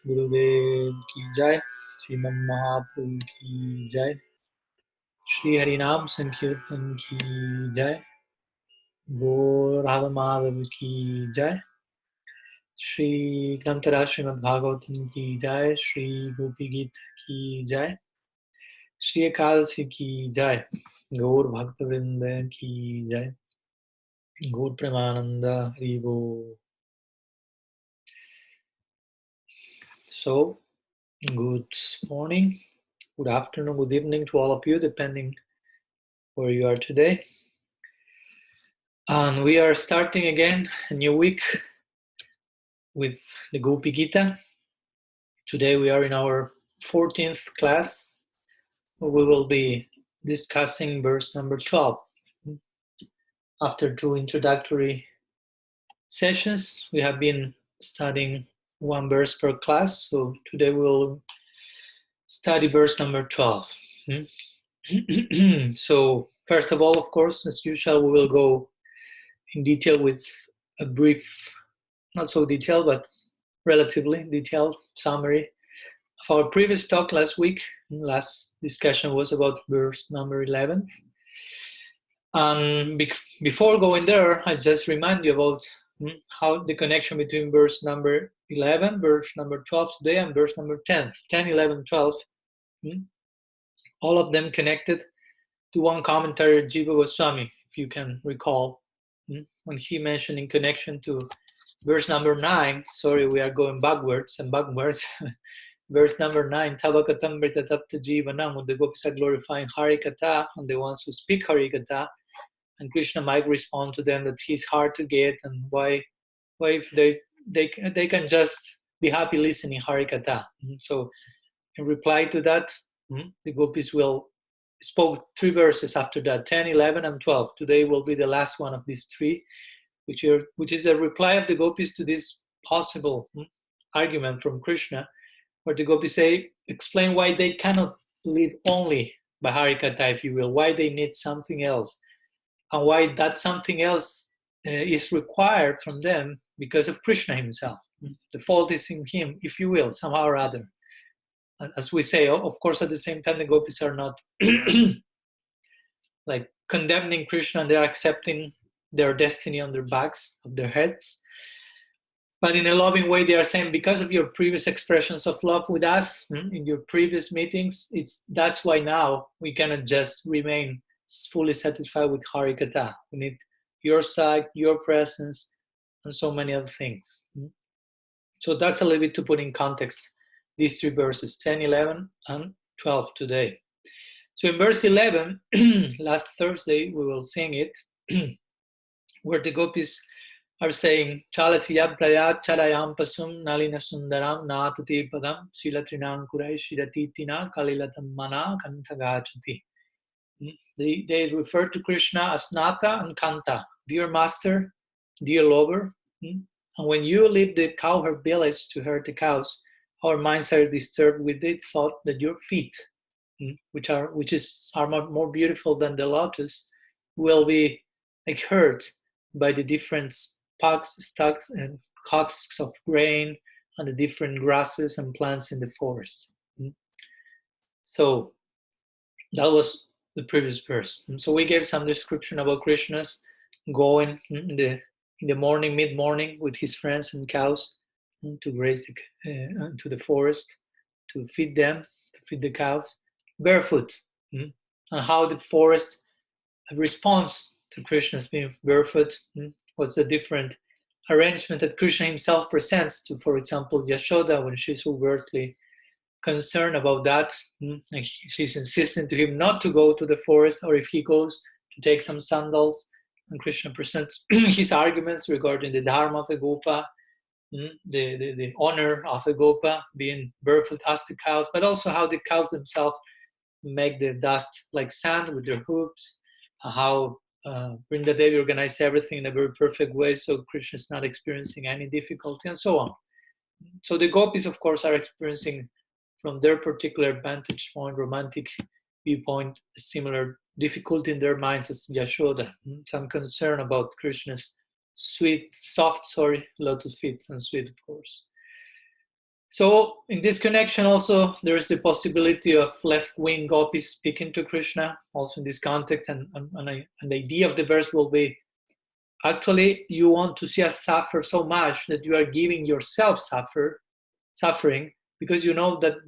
गुरुदेव की जय। श्रीमन महाप्रभु की जय। श्री हरिनाम संकीर्तन की जय। गौर राधा माधव की जय। श्री ग्रंथराज श्रीमद् भागवतम की जय। श्री गोपी गीत की जय। श्री एकादशी की जय। गौर भक्त वृंद की जय। गौर प्रेमानंद हरि बोल। So, good morning, good afternoon, good evening to all of you, depending where you are today. And we are starting again a new week with the GOPI GITA. Today we are in our 14th class, where we will be discussing verse number 12. After 2 introductory sessions, we have been studying 1 verse per class, so today we will study verse number 12. So first of all, of course, as usual, we will go in detail with a brief, not so detailed, but relatively detailed summary of our previous talk last week. Last discussion was about verse number 11. And before going there, I just remind you about how the connection between verse number 11, verse number 12 today, and verse number 10, 10, 11, 12, all of them connected to one commentary of Jiva Goswami, if you can recall, when he mentioned in connection to verse number 9, sorry, we are going backwards and backwards. Verse number 9, Tavakatam Vritatapta Jivanam, the gopis are glorifying Harikatha, and the ones who speak Harikatha, and Krishna might respond to them that he's hard to get, and why if they can just be happy listening Harikatha. So in reply to that, the gopis will spoke 3 verses after that, 10, 11, and 12. Today will be the last one of these 3, which is a reply of the gopis to this possible argument from Krishna, where the gopis say, explain why they cannot live only by Harikatha, if you will, why they need something else, and why that something else is required from them because of Krishna himself. The fault is in him, if you will, somehow or other. As we say, of course, at the same time, the gopis are not like condemning Krishna, and they're accepting their destiny on their backs, of their heads. But in a loving way, they are saying, because of your previous expressions of love with us in your previous meetings, that's why now we cannot just remain fully satisfied with Harikatha. We need your sight, your presence, and so many other things. So that's a little bit to put in context these 3 verses, 10, 11, and 12 today. So in verse 11, last Thursday, we will sing it, where the gopis are saying, Chalasya prayat chalayam pasum nalina sundaram natati padam silatrinam kurai shiratitina kalilatam mana kantagachati. They refer to Krishna as Nata and Kanta, dear master, dear lover. And when you leave the cowherd village to herd the cows, our minds are disturbed with the thought that your feet, which are more beautiful than the lotus, will be like hurt by the different stalks and husks of grain and the different grasses and plants in the forest. So that was the previous verse. So we gave some description about Krishna's going in the morning, mid-morning, with his friends and cows to graze to the forest, to feed them, to feed the cows, barefoot, and how the forest responds to Krishna's being barefoot. What's the different arrangement that Krishna himself presents to, for example, Yashoda, when she's overtly concerned about that. She's insisting to him not to go to the forest, or if he goes, to take some sandals. And Krishna presents his arguments regarding the dharma of a gopa, the honor of a gopa, being barefoot as the cows, but also how the cows themselves make the dust like sand with their hooves, how Vrindadevi organized everything in a very perfect way, so Krishna is not experiencing any difficulty, and so on. So the gopis, of course, are experiencing, from their particular vantage point, romantic viewpoint, a similar difficulty in their minds as Yashoda. Some concern about Krishna's soft lotus feet, and sweet, of course. So in this connection also, there is the possibility of left-wing gopis speaking to Krishna, also in this context, and the idea of the verse will be, actually, you want to see us suffer so much that you are giving yourself suffering, because you know that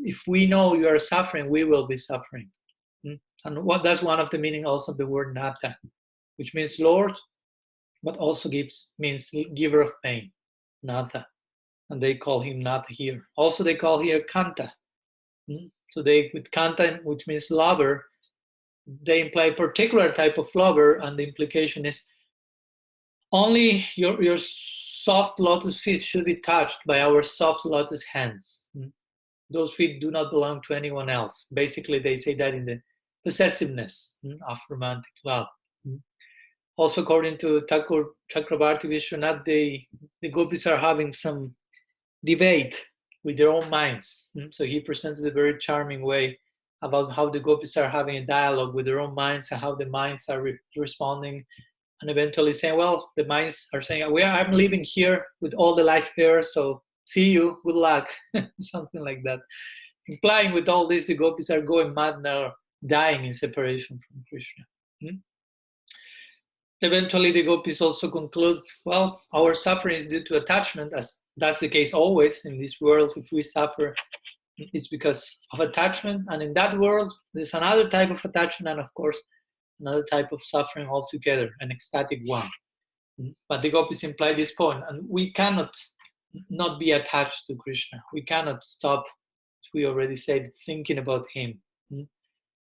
if we know you are suffering, we will be suffering. And that's one of the meaning also of the word nata, which means Lord, but also means giver of pain, nata. And they call him nata here. Also, they call here kanta. So with kanta, which means lover, they imply a particular type of lover, and the implication is only your soft lotus feet should be touched by our soft lotus hands. Those feet do not belong to anyone else. Basically, they say that in the possessiveness of romantic love. Also, according to Thakur Chakrabarti Vishwanath, the gopis are having some debate with their own minds. So he presented a very charming way about how the gopis are having a dialogue with their own minds and how the minds are responding, and eventually saying, well, the minds are saying, I'm living here with all the life here, so see you, good luck, something like that. Implying with all this, the gopis are going mad now, dying in separation from Krishna. Eventually, the gopis also conclude, well, our suffering is due to attachment, as that's the case always in this world. If we suffer, it's because of attachment. And in that world, there's another type of attachment, and of course, another type of suffering altogether, an ecstatic one. But the gopis imply this point, and we cannot not be attached to Krishna. We cannot stop, as we already said, thinking about him.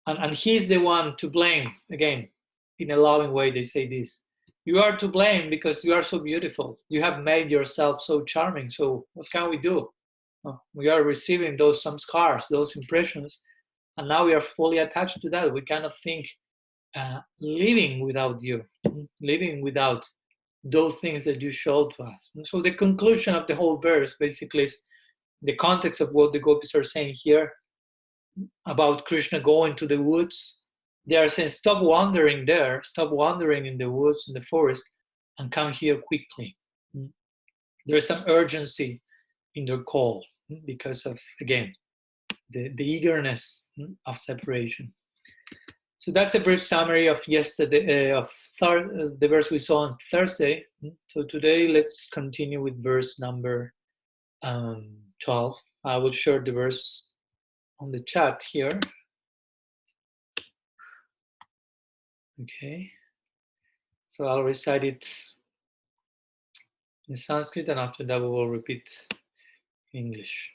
And he's the one to blame. Again, in a loving way, they say this. You are to blame because you are so beautiful. You have made yourself so charming. So what can we do? We are receiving some scars, those impressions, and now we are fully attached to that. We cannot think living without you, living without those things that you showed to us. And so the conclusion of the whole verse basically is the context of what the gopis are saying here about Krishna going to the woods. They are saying, stop wandering there, stop wandering in the woods, in the forest, and come here quickly. There is some urgency in their call because of, again, the eagerness of separation. So that's a brief summary of yesterday, the verse we saw on Thursday. So today, let's continue with verse number 12. I will share the verse on the chat here. Okay. So I'll recite it in Sanskrit, and after that we will repeat English.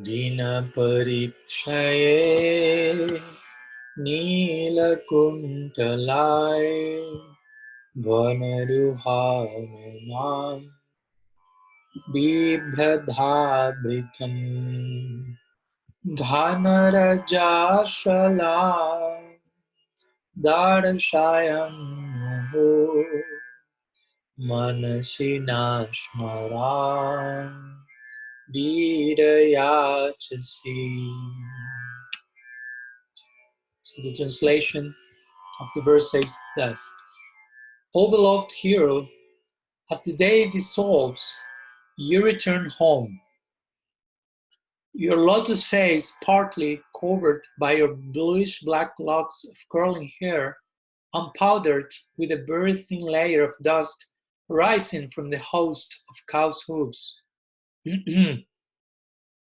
Dina parikshaye Neelakuntalai Vanaruhamanam Bibhadhabritam Dhanarajashalam Darshayam Maho Manasinashmaram Vidayachasi. So the translation of the verse says thus: O beloved hero, as the day dissolves, you return home. Your lotus face, partly covered by your bluish-black locks of curling hair, unpowdered with a very thin layer of dust rising from the host of cow's hooves.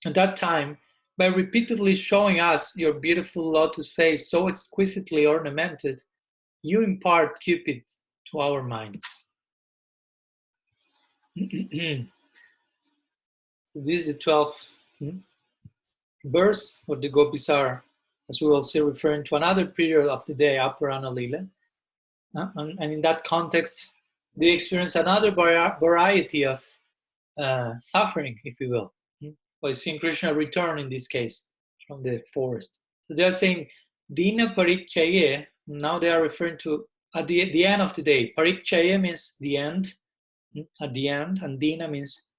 At that time, by repeatedly showing us your beautiful lotus face so exquisitely ornamented, you impart Cupid to our minds. This is the 12th verse where the gopis are, as we will see, referring to another period of the day, Aparana Lila. And in that context, they experience another variety of suffering, if you will, by seeing Krishna return, in this case, from the forest. So they are saying, Dina Parikchaye, now they are referring to at the end of the day. Parikchaye means the end, at the end, and Dina means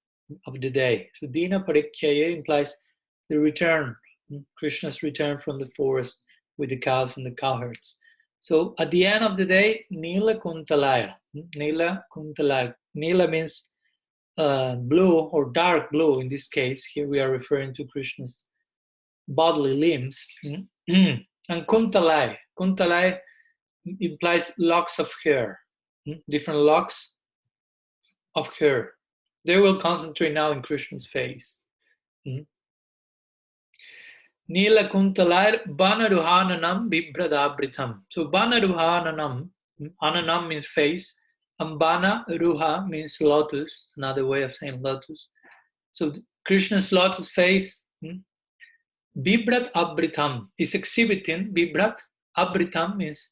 of the day. So Dina Parikchaye implies the return, Krishna's return from the forest with the cows and the cowherds. So at the end of the day, Nila Kuntalaya. Nila Kuntalaya. Nila means blue or dark blue in this case. Here we are referring to Krishna's bodily limbs. And Kuntalai. Kuntalai implies locks of hair, different locks of hair. They will concentrate now in Krishna's face. Nila Kuntalai Banaruhananam Bibhradabritam. So Banaruhananam, Ananam means face, and Bana Ruha means lotus, another way of saying lotus. So Krishna's lotus face, Bibrat Abritam, is exhibiting. Bibrat Abritam means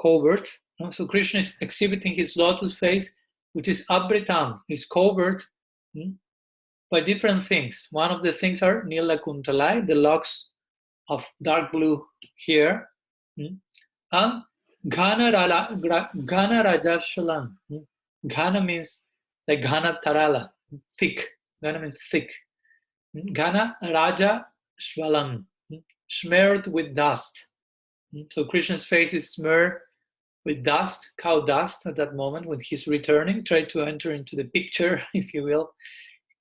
covered. So Krishna is exhibiting his lotus face, which is Abritam, is covered by different things. One of the things are Nila Kuntalai, the locks of dark blue hair, and Ghana Rajashalam. Ghana means like Ghana Tarala, thick. Ghana means thick. Ghana Raja Shvalam, smeared with dust. So Krishna's face is smeared with dust, cow dust at that moment when he's returning. Try to enter into the picture, if you will,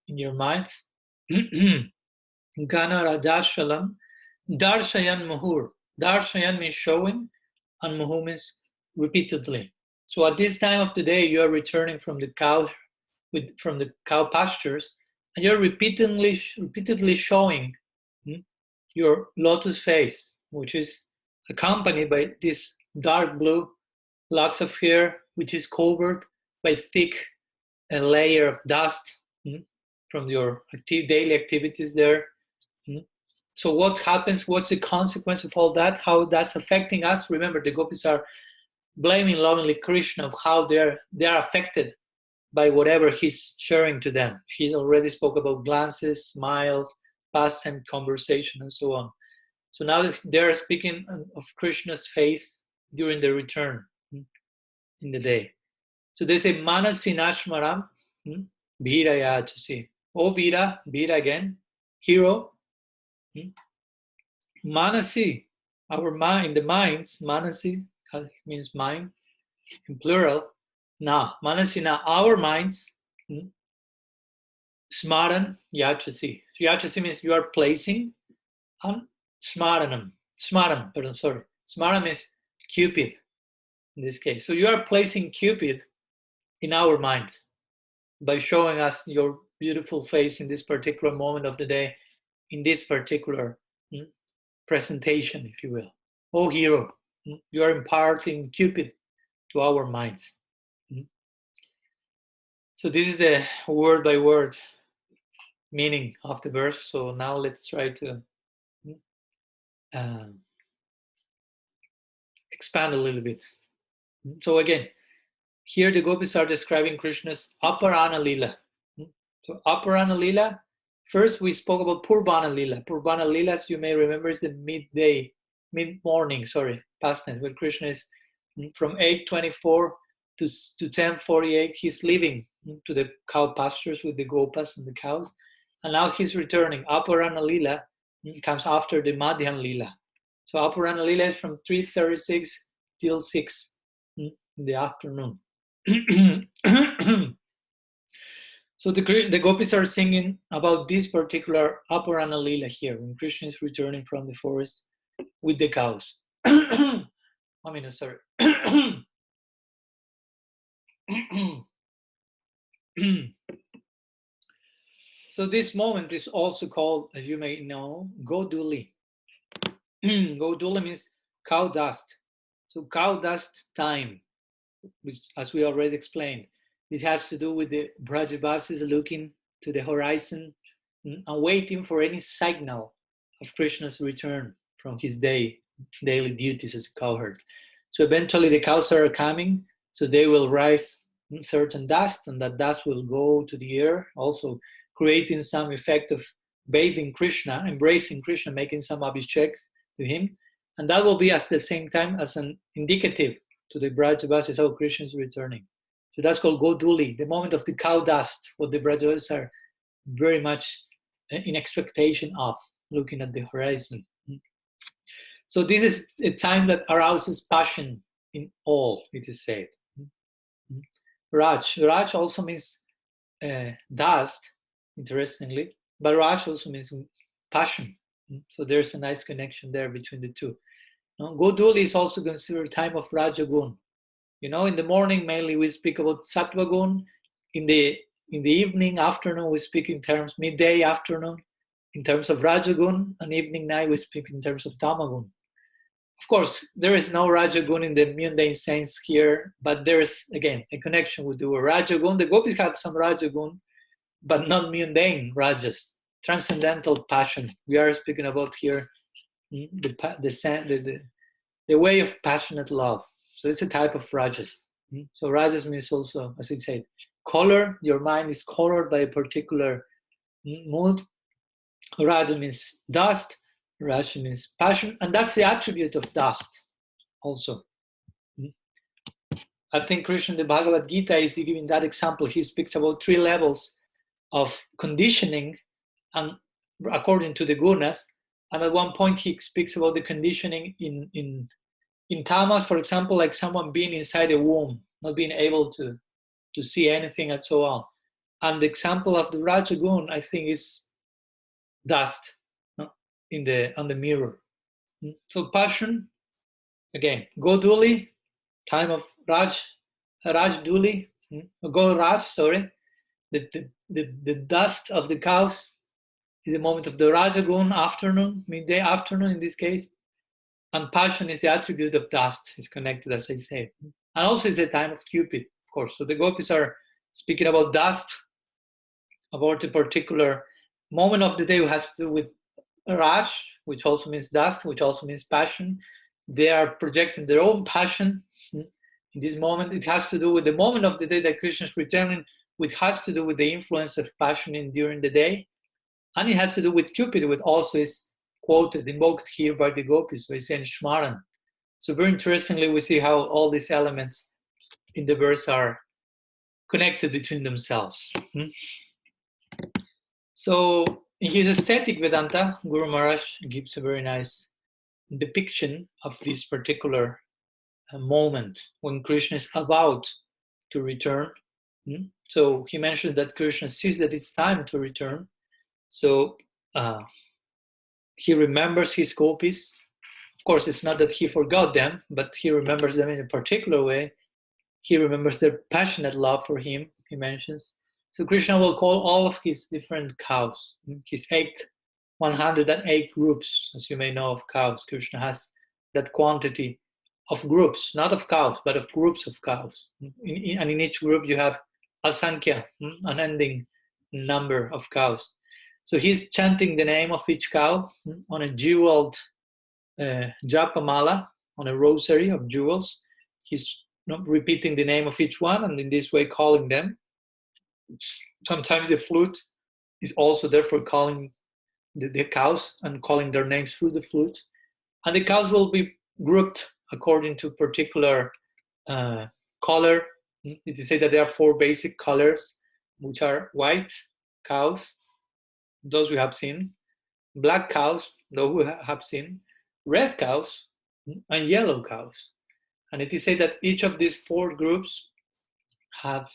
in your minds. Ghana Rajashalam, Darshayan Muhur. Darshayan means showing, and Muhur means repeatedly. So at this time of the day, you are returning from the cow pastures, and you're repeatedly showing your lotus face, which is accompanied by this dark blue locks of hair, which is covered by thick layer of dust from your daily activities there. So what happens? What's the consequence of all that? How that's affecting us? Remember, the gopis are blaming lovingly Krishna of how they're affected by whatever he's sharing to them. He already spoke about glances, smiles, pastime, conversation, and so on. So now they're speaking of Krishna's face during the return in the day. So they say, Manasi Nashmaram, Bhiraya to see. Oh, Bhira again, hero. Manasi, our mind, in the minds, Manasi means mind, in plural. Na, Manasi na, our minds, Smaran Yachasi. Yachasi means you are placing, and Smaran means Cupid in this case. So you are placing Cupid in our minds by showing us your beautiful face in this particular moment of the day, in this particular presentation, if you will. Oh, hero, you are imparting Cupid to our minds. So this is the word by word meaning of the verse. So now let's try to expand a little bit. So again, here the gopis are describing Krishna's Aparana Lila. So Aparana Lila, first we spoke about Purvana Lila. Purvana Lila, as you may remember, is the mid-morning, pastime, where Krishna is from 8:24 to 10:48. He's leaving to the cow pastures with the gopas and the cows. And now he's returning. Aparana Lila comes after the Madhyan Lila. So Aparana Lila is from 3:36 till 6 in the afternoon. So the gopis are singing about this particular Aparana Lila here, when Krishna is returning from the forest with the cows. Sorry. So this moment is also called, as you may know, Goduli. Goduli means cow dust. So cow dust time, which, as we already explained, it has to do with the Brajavasis looking to the horizon and waiting for any signal of Krishna's return from his daily duties as a cowherd. So eventually the cows are coming, so they will rise in certain dust, and that dust will go to the air, also creating some effect of bathing Krishna, embracing Krishna, making some abhishek to him. And that will be at the same time as an indicative to the Brajavasis, how Krishna is returning. So that's called Goduli, the moment of the cow dust, what the Brajavasis are very much in expectation of, looking at the horizon. So this is a time that arouses passion in all, it is said. Raj also means dust, interestingly, but Raj also means passion. So there's a nice connection there between the two. Goduli is also considered time of Rajagun. In the morning mainly we speak about Sattvagun. In the evening, afternoon, we speak in terms midday, afternoon, in terms of Rajagun, and evening, night, we speak in terms of Tamagun. Of course, there is no Rajagun in the mundane sense here, but there's, again, a connection with the word Rajagun. The Gopis have some Rajagun, but not mundane Rajas, transcendental passion. We are speaking about here the way of passionate love. So it's a type of Rajas. So Rajas means also, as I said, color. Your mind is colored by a particular mood. Raja means dust. Raja means passion. And that's the attribute of dust also. I think Krishna in the Bhagavad Gita is giving that example. He speaks about 3 levels of conditioning and according to the gunas. And at one point he speaks about the conditioning in tamas, for example, like someone being inside a womb, not being able to see anything and so on. And the example of the Rajagun, I think, is dust on the mirror. So passion, again, Goduli, time of Rajduli, Raj, sorry. The dust of the cows is the moment of the Rajagun, afternoon, midday, afternoon in this case. And passion is the attribute of dust, is connected, as I said. And also it's a time of Cupid, of course. So the gopis are speaking about dust, about a particular moment of the day who has to do with Raj, which also means dust, which also means passion. They are projecting their own passion in this moment. It has to do with the moment of the day that Krishna is returning, which has to do with the influence of passion during the day. And it has to do with Cupid, which also is quoted, invoked here by the gopis, by Saint Shmaran. So very interestingly, we see how all these elements in the verse are connected between themselves. So in his aesthetic Vedanta, Guru Maharaj gives a very nice depiction of this particular moment when Krishna is about to return. So he mentioned that Krishna sees that it's time to return. So he remembers his gopis. Of course, it's not that he forgot them, but he remembers them in a particular way. He remembers their passionate love for him, he mentions. So Krishna will call all of his different cows, his 108 groups, as you may know, of cows. Krishna has that quantity of groups, not of cows, but of groups of cows. And in each group you have asankhya, unending number of cows. So he's chanting the name of each cow on a jeweled japamala, on a rosary of jewels. He's repeating the name of each one and in this way calling them. Sometimes the flute is also therefore calling the cows and calling their names through the flute. And the cows will be grouped according to particular color. It is said that there are 4 basic colors, which are white cows, those we have seen, black cows, those we have seen, red cows, and yellow cows. And it is said that each of these 4 groups have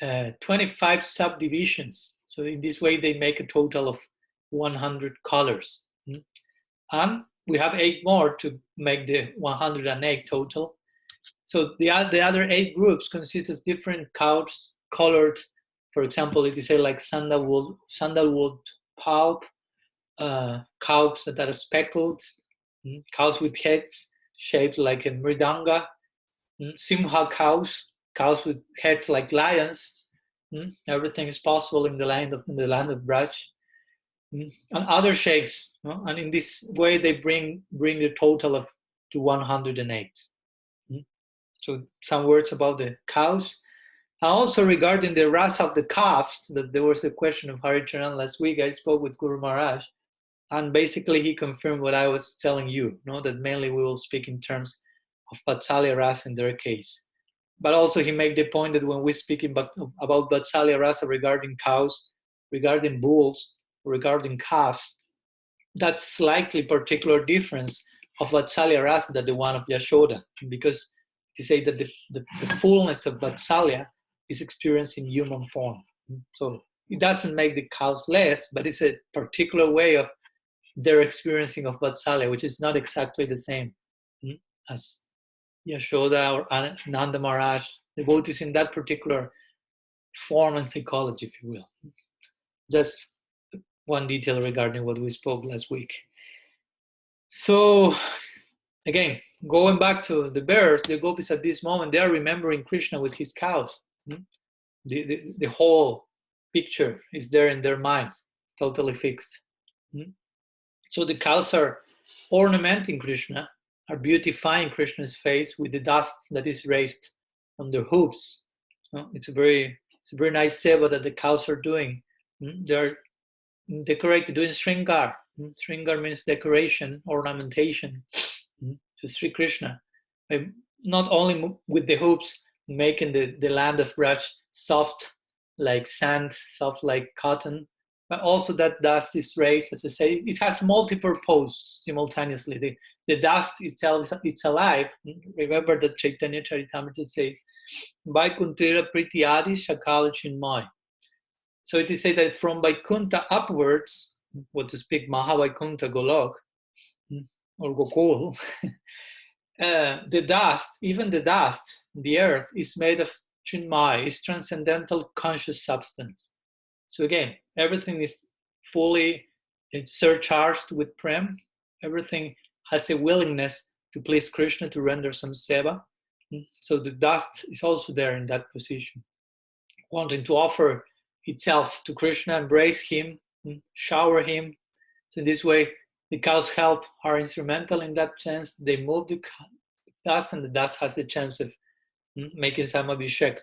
25 subdivisions. So in this way, they make a total of 100 colors. And we have 8 more to make the 108 total. So the other 8 groups consist of different cows colored. For example, it is said like sandalwood pulp, cows that are speckled, cows with heads shaped like a mridanga, simha cows with heads like lions. Everything is possible in the land of Braj. And other shapes, and in this way they bring the total of to 108. So some words about the cows. And also regarding the rasa of the calves, that there was a question of Haricharan last week. I spoke with Guru Maharaj, and basically he confirmed what I was telling you, that mainly we will speak in terms of Vatsalya rasa in their case. But also he made the point that when we speak about Vatsalya rasa regarding cows, regarding bulls, regarding calves, that slightly particular difference of Vatsalya rasa than the one of Yashoda, because they say that the fullness of Vatsalya is experienced in human form. So it doesn't make the cows less, but it's a particular way of their experiencing of Vatsalya, which is not exactly the same as Yashoda or Nanda Maharaj, devotees in that particular form and psychology, if you will. Just one detail regarding what we spoke last week. So again, going back to the bears, the gopis at this moment, they are remembering Krishna with his cows. The whole picture is there in their minds, totally fixed. So the cows are ornamenting Krishna, are beautifying Krishna's face with the dust that is raised from their hooves. It's a very nice seva that the cows are doing. They're decorated, doing Sringar. Sringar means decoration, ornamentation to Sri Krishna. Not only with the hooves, making the land of Braj soft like sand, soft like cotton, but also that dust is raised, as I say, it has multiple purposes simultaneously. The dust itself, it's alive. Remember that Chaitanya Charitamrita says, Vaikuntira Priti Adi Shakala Chinmay. So it is said that from Vaikuntha upwards, what to speak, Mahavaikuntha Golok, or Gokul, the dust, even the dust, the earth, is made of Chinmay, is transcendental conscious substance. So again, everything is fully surcharged with prem. Everything has a willingness to please Krishna, to render some seva. So the dust is also there in that position, wanting to offer itself to Krishna, embrace him, shower him. So in this way, the cows' help are instrumental in that sense. They move the dust, and the dust has the chance of making some abhishek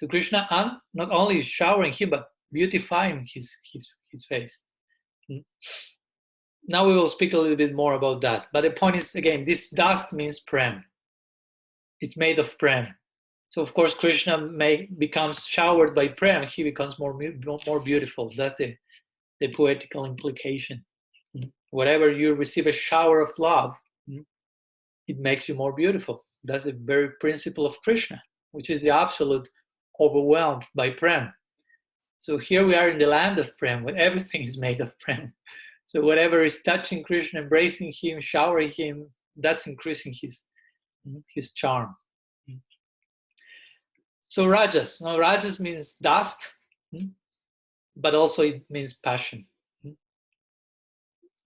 to Krishna, and not only showering him, but beautifying his face. Now we will speak a little bit more about that. But the point is, again, this dust means prem. It's made of prem. So of course, Krishna becomes showered by prem. He becomes more beautiful. That's the poetical implication. Whatever you receive a shower of love, it makes you more beautiful. That's the very principle of Krishna, which is the absolute overwhelmed by prem. So here we are in the land of prem, where everything is made of prem. So whatever is touching Krishna, embracing him, showering him, that's increasing his charm. So rajas. Now rajas means dust, but also it means passion.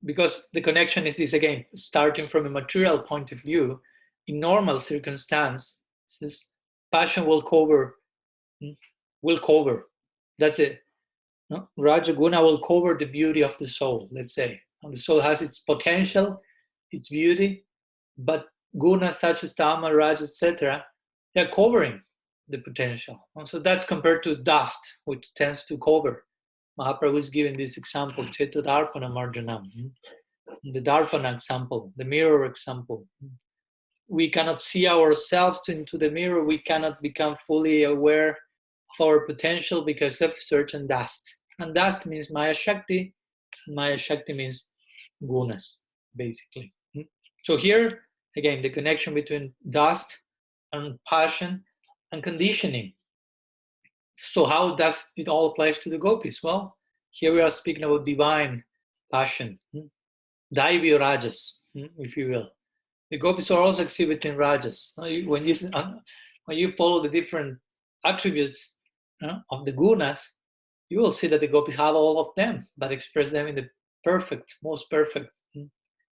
Because the connection is this again, starting from a material point of view, in normal circumstances, passion will cover. That's it. No? Raja Guna will cover the beauty of the soul, let's say. And the soul has its potential, its beauty, but gunas such as Tama, Raja, etc., they're covering the potential. And so that's compared to dust, which tends to cover. Mahaprabhu is giving this example, Cheta Darpana Marjanam, the Darpana example, the mirror example. We cannot see ourselves into the mirror, we cannot become fully aware of our potential because of certain dust. And dust means Maya Shakti, and Maya Shakti means gunas, basically. So here, again, the connection between dust and passion and conditioning. So how does it all apply to the gopis? Well, here we are speaking about divine passion, Daivi rajas, if you will. The gopis are also exhibiting rajas. When you follow the different attributes of the gunas, you will see that the gopis have all of them, but express them in the most perfect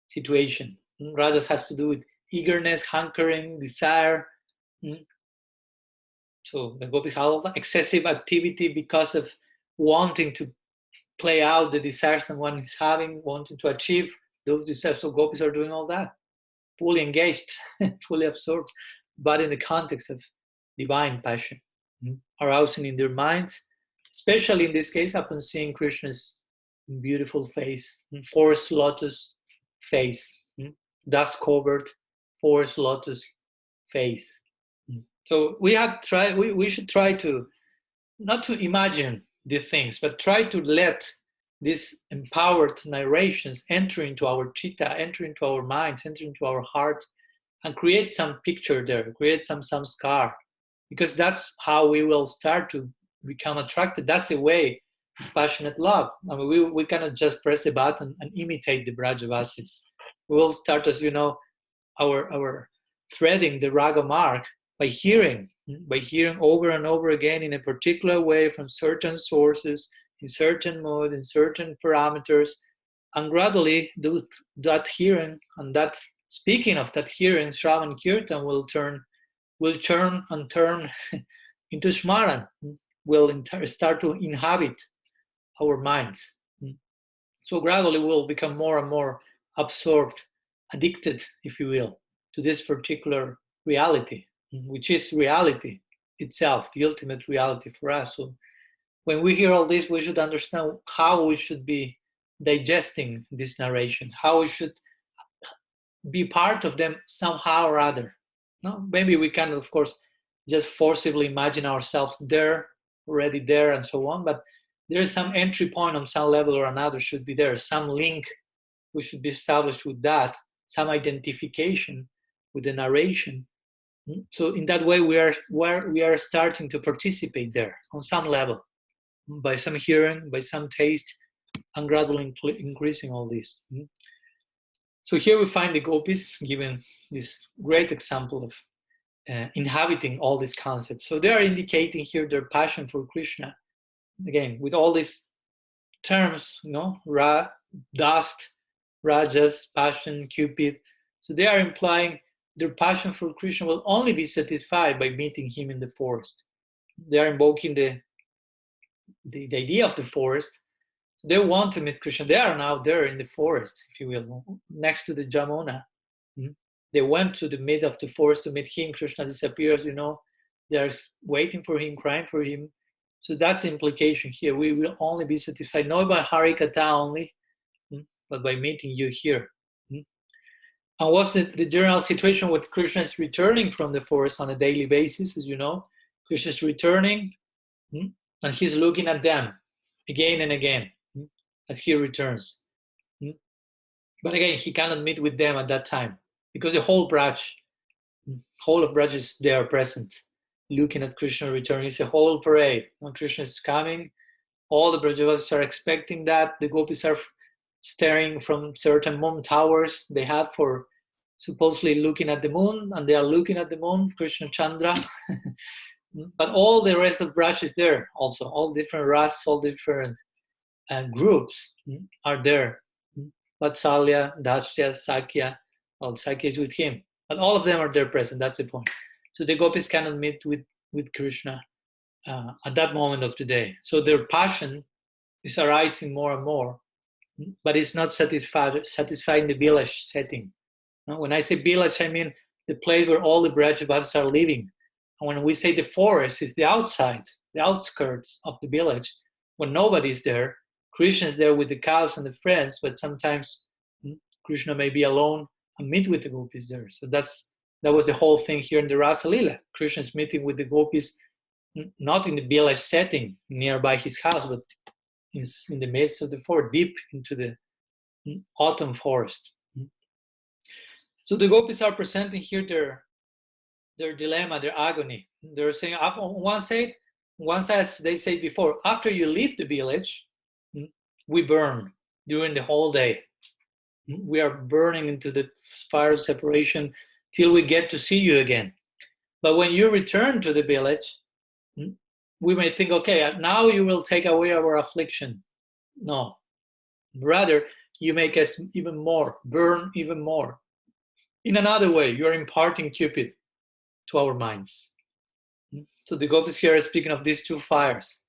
situation. Rajas has to do with eagerness, hankering, desire. So the gopis have all that excessive activity because of wanting to play out the desires that one is having, wanting to achieve those desires. So gopis are doing all that, fully engaged, fully absorbed, but in the context of divine passion, arousing in their minds, especially in this case, upon seeing Krishna's beautiful face, forest lotus face, dust covered forest lotus face. So we should try to not to imagine the things, but try to let these empowered narrations enter into our chitta, enter into our minds, enter into our heart, and create some picture there, create some samskar, because that's how we will start to become attracted. That's the way of passionate love. I mean, we cannot just press a button and imitate the Brajavasis. We will start, as you know, our threading the raga mark by hearing over and over again in a particular way from certain sources, in certain mode, in certain parameters, and gradually that hearing and that speaking of that hearing, Shravan Kirtan will turn into Smaran, will start to inhabit our minds. So gradually we'll become more and more absorbed, addicted, if you will, to this particular reality, which is reality itself, the ultimate reality for us. So when we hear all this, we should understand how we should be digesting this narration, how we should be part of them somehow or other. No, maybe we can, of course, just forcibly imagine ourselves there, already there, and so on. But there is some entry point on some level or another should be there. Some link we should be established with that. Some identification with the narration. So in that way, we are starting to participate there on some level, by some hearing, by some taste, and gradually increasing all this. So here we find the gopis given this great example of inhabiting all these concepts. So they are indicating here their passion for Krishna. Again, with all these terms, dust, rajas, passion, cupid. So they are implying their passion for Krishna will only be satisfied by meeting him in the forest. They are invoking the idea of the forest. They want to meet Krishna. They are now there in the forest, if you will, next to the Jamuna. They went to the mid of the forest to meet him. Krishna disappears, they are waiting for him, crying for him. So that's the implication here. We will only be satisfied, not by Harikatha only, but by meeting you here. And what's the general situation with Krishna is returning from the forest on a daily basis, as you know. Krishna is returning, and he's looking at them again and again as he returns. But again, he cannot meet with them at that time because the whole of Braj is there present, looking at Krishna returning. It's a whole parade. When Krishna is coming, all the Brajavasis are expecting that. The gopis are staring from certain moon towers they have for supposedly looking at the moon, and they are looking at the moon, Krishna Chandra. But all the rest of Braj is there also. All different rasas, all different groups are there. Vatsalya, Dashya, Sakya, well, Sakya is with him. But all of them are there present, that's the point. So the gopis cannot meet with Krishna at that moment of the day. So their passion is arising more and more, but it's not satisfying the village setting. When I say village, I mean the place where all the Brajavasis are living. And when we say the forest, it's the outside, the outskirts of the village, when nobody is there. Krishna is there with the cows and the friends, but sometimes Krishna may be alone and meet with the gopis there. So that was the whole thing here in the Rasa Lila. Krishna is meeting with the gopis, not in the village setting nearby his house, but in the midst of the forest, deep into the autumn forest. So the gopis are presenting here their dilemma, their agony. They're saying, on one side, as they said before, after you leave the village, we burn during the whole day. We are burning into the fire of separation till we get to see you again. But when you return to the village, we may think, okay, now you will take away our affliction. No. Rather, you make us even more, burn even more. In another way, you're imparting Cupid to our minds. So the gopis here are speaking of these two fires.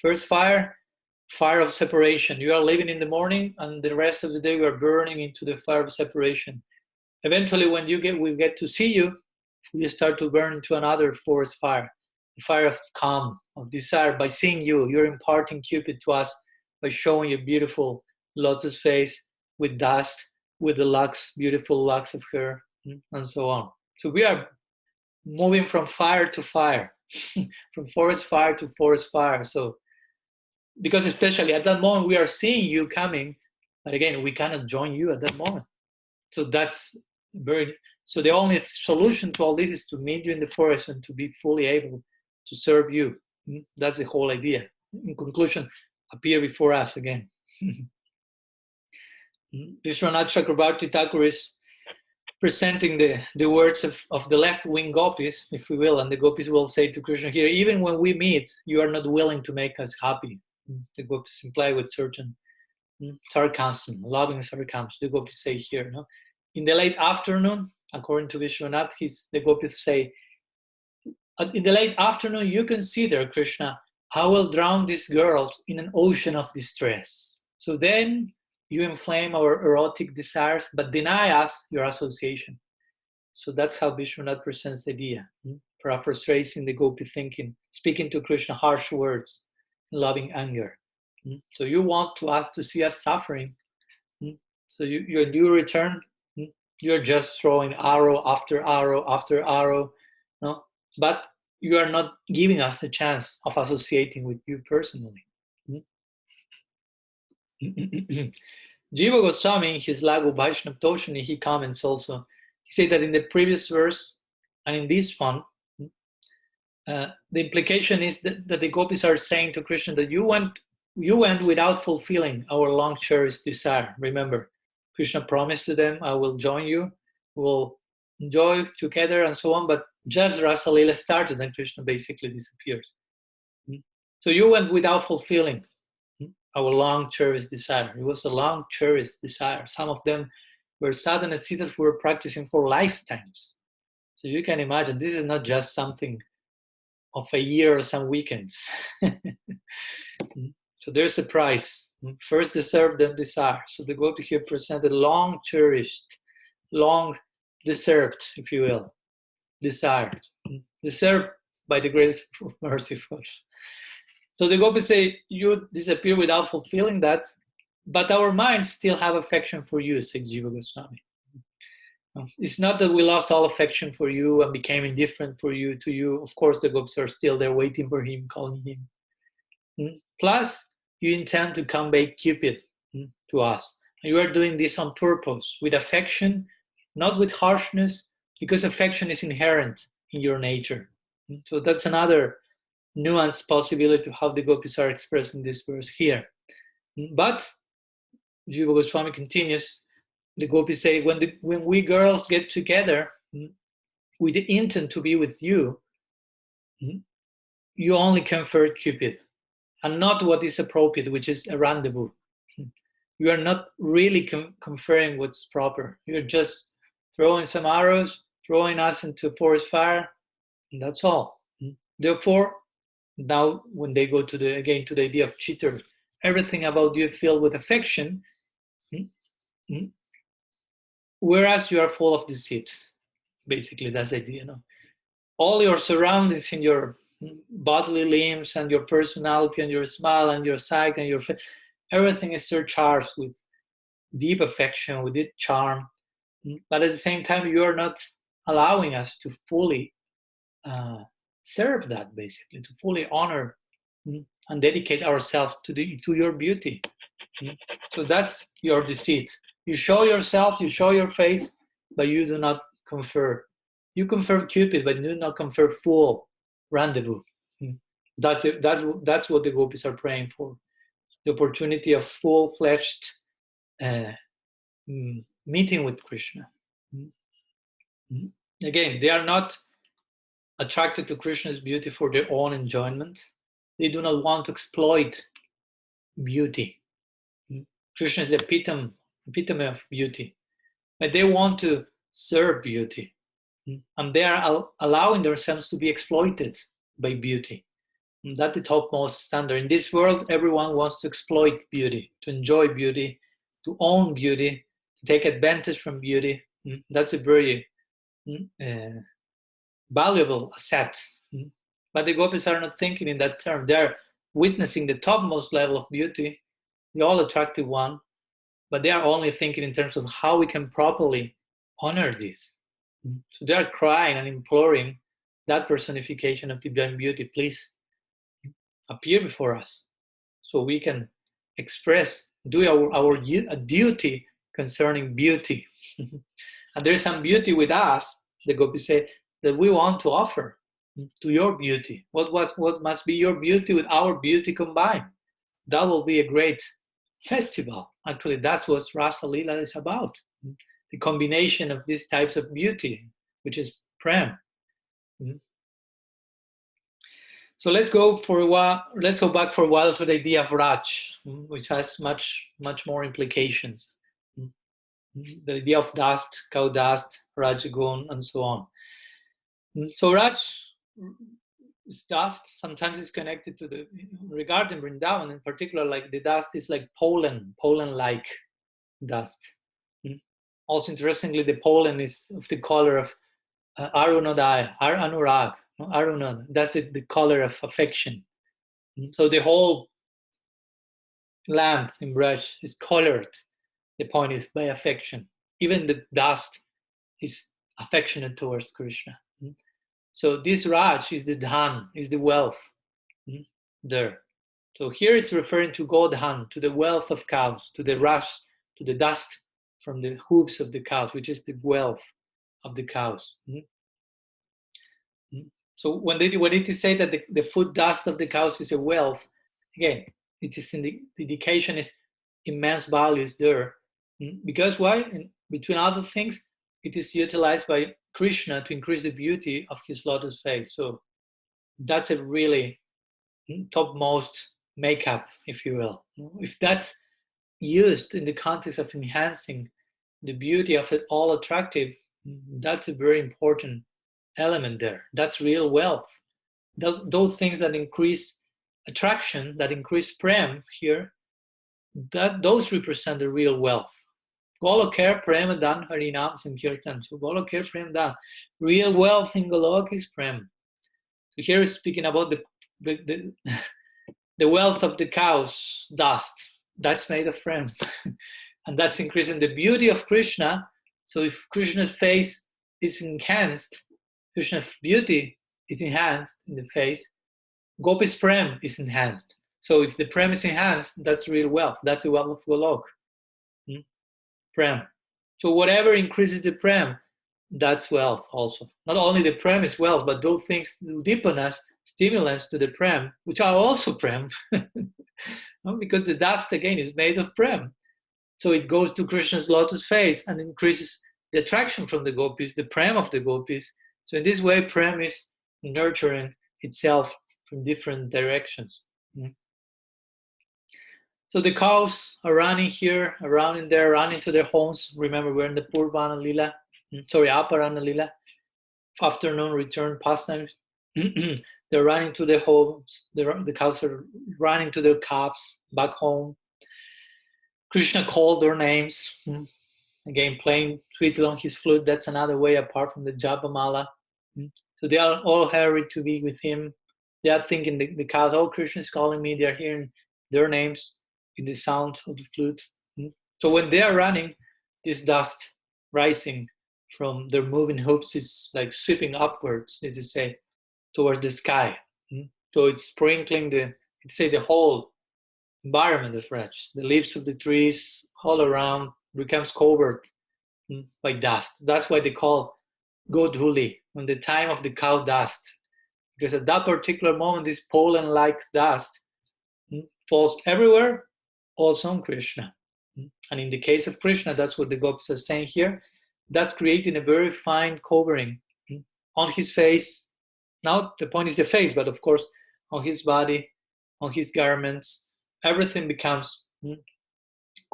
First fire of separation. You are living in the morning, and the rest of the day you are burning into the fire of separation. Eventually, when we get to see you, we start to burn into another forest fire, the fire of calm, of desire. By seeing you, you're imparting Cupid to us by showing your beautiful lotus face with dust, with the locks, beautiful locks of hair, and so on. So we are moving from fire to fire, from forest fire to forest fire. So because especially at that moment we are seeing you coming, but again, we cannot join you at that moment. So that's very, so the only solution to all this is to meet you in the forest and to be fully able to serve you. That's the whole idea. In conclusion, appear before us again. Vishwanath Chakrabarti Thakur is presenting the words of the left-wing gopis, if we will, and the gopis will say to Krishna here, even when we meet, you are not willing to make us happy. The gopis imply with certain sarcasm, loving sarcasm, the gopis say here. No? In the late afternoon, according to Vishwanath, the gopis say, in the late afternoon, you consider, Krishna, I will drown these girls in an ocean of distress. So then you inflame our erotic desires, but deny us your association. So that's how Vishwanath presents the idea, paraphrasing the gopi thinking, speaking to Krishna harsh words, loving anger. So you want us to see us suffering. So you return, you're just throwing arrow after arrow after arrow, no? But you are not giving us a chance of associating with you personally. Jiva Goswami, in his Lagu Vaishnav Toshani, he comments also. He said that in the previous verse and in this one, the implication is that the gopis are saying to Krishna that you went without fulfilling our long cherished desire. Remember, Krishna promised to them, I will join you, we'll enjoy together and so on, but just Rasa Lila started and Krishna basically disappeared. So you went without fulfilling our long cherished desire. It was a long cherished desire. Some of them were sadhana siddhas who were practicing for lifetimes. So you can imagine, this is not just something of a year or some weekends. So there's a price. First deserve, then desire. So the gopi here presented long cherished, long deserved, if you will, desired. Deserved by the grace of mercy, of course. So the gopis say, you disappear without fulfilling that, but our minds still have affection for you, says Jiva Goswami. It's not that we lost all affection for you and became indifferent to you. Of course, the gopis are still there waiting for him, calling him. Plus, you intend to convey Cupid to us. And you are doing this on purpose, with affection, not with harshness, because affection is inherent in your nature. So that's another nuanced possibility to how the gopis are expressed in this verse here. But, Jiva Goswami continues, the gopis say, when we girls get together with the intent to be with you, you only confer Cupid, and not what is appropriate, which is a rendezvous. You are not really conferring what's proper. You're just throwing some arrows, throwing us into a forest fire, and that's all. Therefore, now when they go to the idea of cheater, everything about you filled with affection, whereas you are full of deceit. Basically, that's the idea. No? All your surroundings in your bodily limbs and your personality and your smile and your sight and your face, everything is surcharged with deep affection, with deep charm. But at the same time, you are not allowing us to fully serve that, basically, to fully honor and dedicate ourselves to your beauty. So that's your deceit. You show yourself, you show your face, but you do not confer. You confer Cupid, but you do not confer full rendezvous. That's it. That's what the gopis are praying for. The opportunity of full-fledged meeting with Krishna. Again, they are not attracted to Krishna's beauty for their own enjoyment. They do not want to exploit beauty. Krishna is the epitome of beauty. But they want to serve beauty. And they are allowing themselves to be exploited by beauty. And that's the topmost standard. In this world, everyone wants to exploit beauty, to enjoy beauty, to own beauty, to take advantage from beauty. That's a very valuable asset. But the gopis are not thinking in that term. They're witnessing the topmost level of beauty, the all-attractive one, but they are only thinking in terms of how we can properly honor this. So they are crying and imploring that personification of divine beauty, please appear before us so we can express, do our duty concerning beauty. And there's some beauty with us, the gopis say, that we want to offer to your beauty. What must be your beauty with our beauty combined? That will be a great festival. Actually, that's what Rasa Lila is about. The combination of these types of beauty, which is prem. So let's go for a while. Let's go back for a while to the idea of Raj, which has much more implications. The idea of dust, cow dust, Rajagun, and so on. So Raj dust sometimes is connected to the, regarding Vrindavan in particular, like the dust is like pollen-like dust. Also, interestingly, the pollen is of the color of Arunodaya, Anurag, Aruna. That's the color of affection. So the whole land in Braj is colored. The point is by affection. Even the dust is affectionate towards Krishna. So this Raj is the dhan, is the wealth there. So here it's referring to Godhan, to the wealth of cows, to the Raj, to the dust from the hooves of the cows, which is the wealth of the cows. So when it is said that the food dust of the cows is a wealth, again, it is the indication is immense values there. Because why? Between other things, it is utilized by Krishna to increase the beauty of his lotus face. So that's a really topmost makeup, if you will. If that's used in the context of enhancing the beauty of it all attractive, that's a very important element there. That's real wealth. Those things that increase attraction, that increase prem here, those represent the real wealth. Golokher prem dan harinam sankirtan. So Golokher prem dan. Real wealth in Golok is prem. So here is speaking about the wealth of the cow's dust. That's made of prem. And that's increasing the beauty of Krishna. So if Krishna's face is enhanced, Krishna's beauty is enhanced in the face, Gopi's prem is enhanced. So if the prem is enhanced, that's real wealth. That's the wealth of Golok. Prem. So whatever increases the prem, that's wealth also. Not only the prem is wealth, but those things, udipanas, stimulants to the prem, which are also prem, because the dust again is made of prem. So it goes to Krishna's lotus face and increases the attraction from the gopis, the prem of the gopis. So in this way, prem is nurturing itself from different directions. So the cows are running here, around in there, running to their homes. Remember, we're in the Purvana Lila, Aparana Lila, afternoon return pastimes. They're running to their homes. The cows are running to their calves back home. Krishna called their names. Again, playing sweetly on his flute. That's another way apart from the Japamala. So they are all hurried to be with him. They are thinking the cows, oh, Krishna is calling me. They're hearing their names in the sound of the flute. So when they are running, this dust rising from their moving hooves is like sweeping upwards, as you say, towards the sky. So it's sprinkling the whole environment of Raj. The leaves of the trees all around becomes covered by dust. That's why they call Godhuli, when the time of the cow dust. Because at that particular moment, this pollen-like dust falls everywhere, also on Krishna. And in the case of Krishna, that's what the gopis are saying here. That's creating a very fine covering on his face. Now the point is the face, but of course on his body, on his garments, everything becomes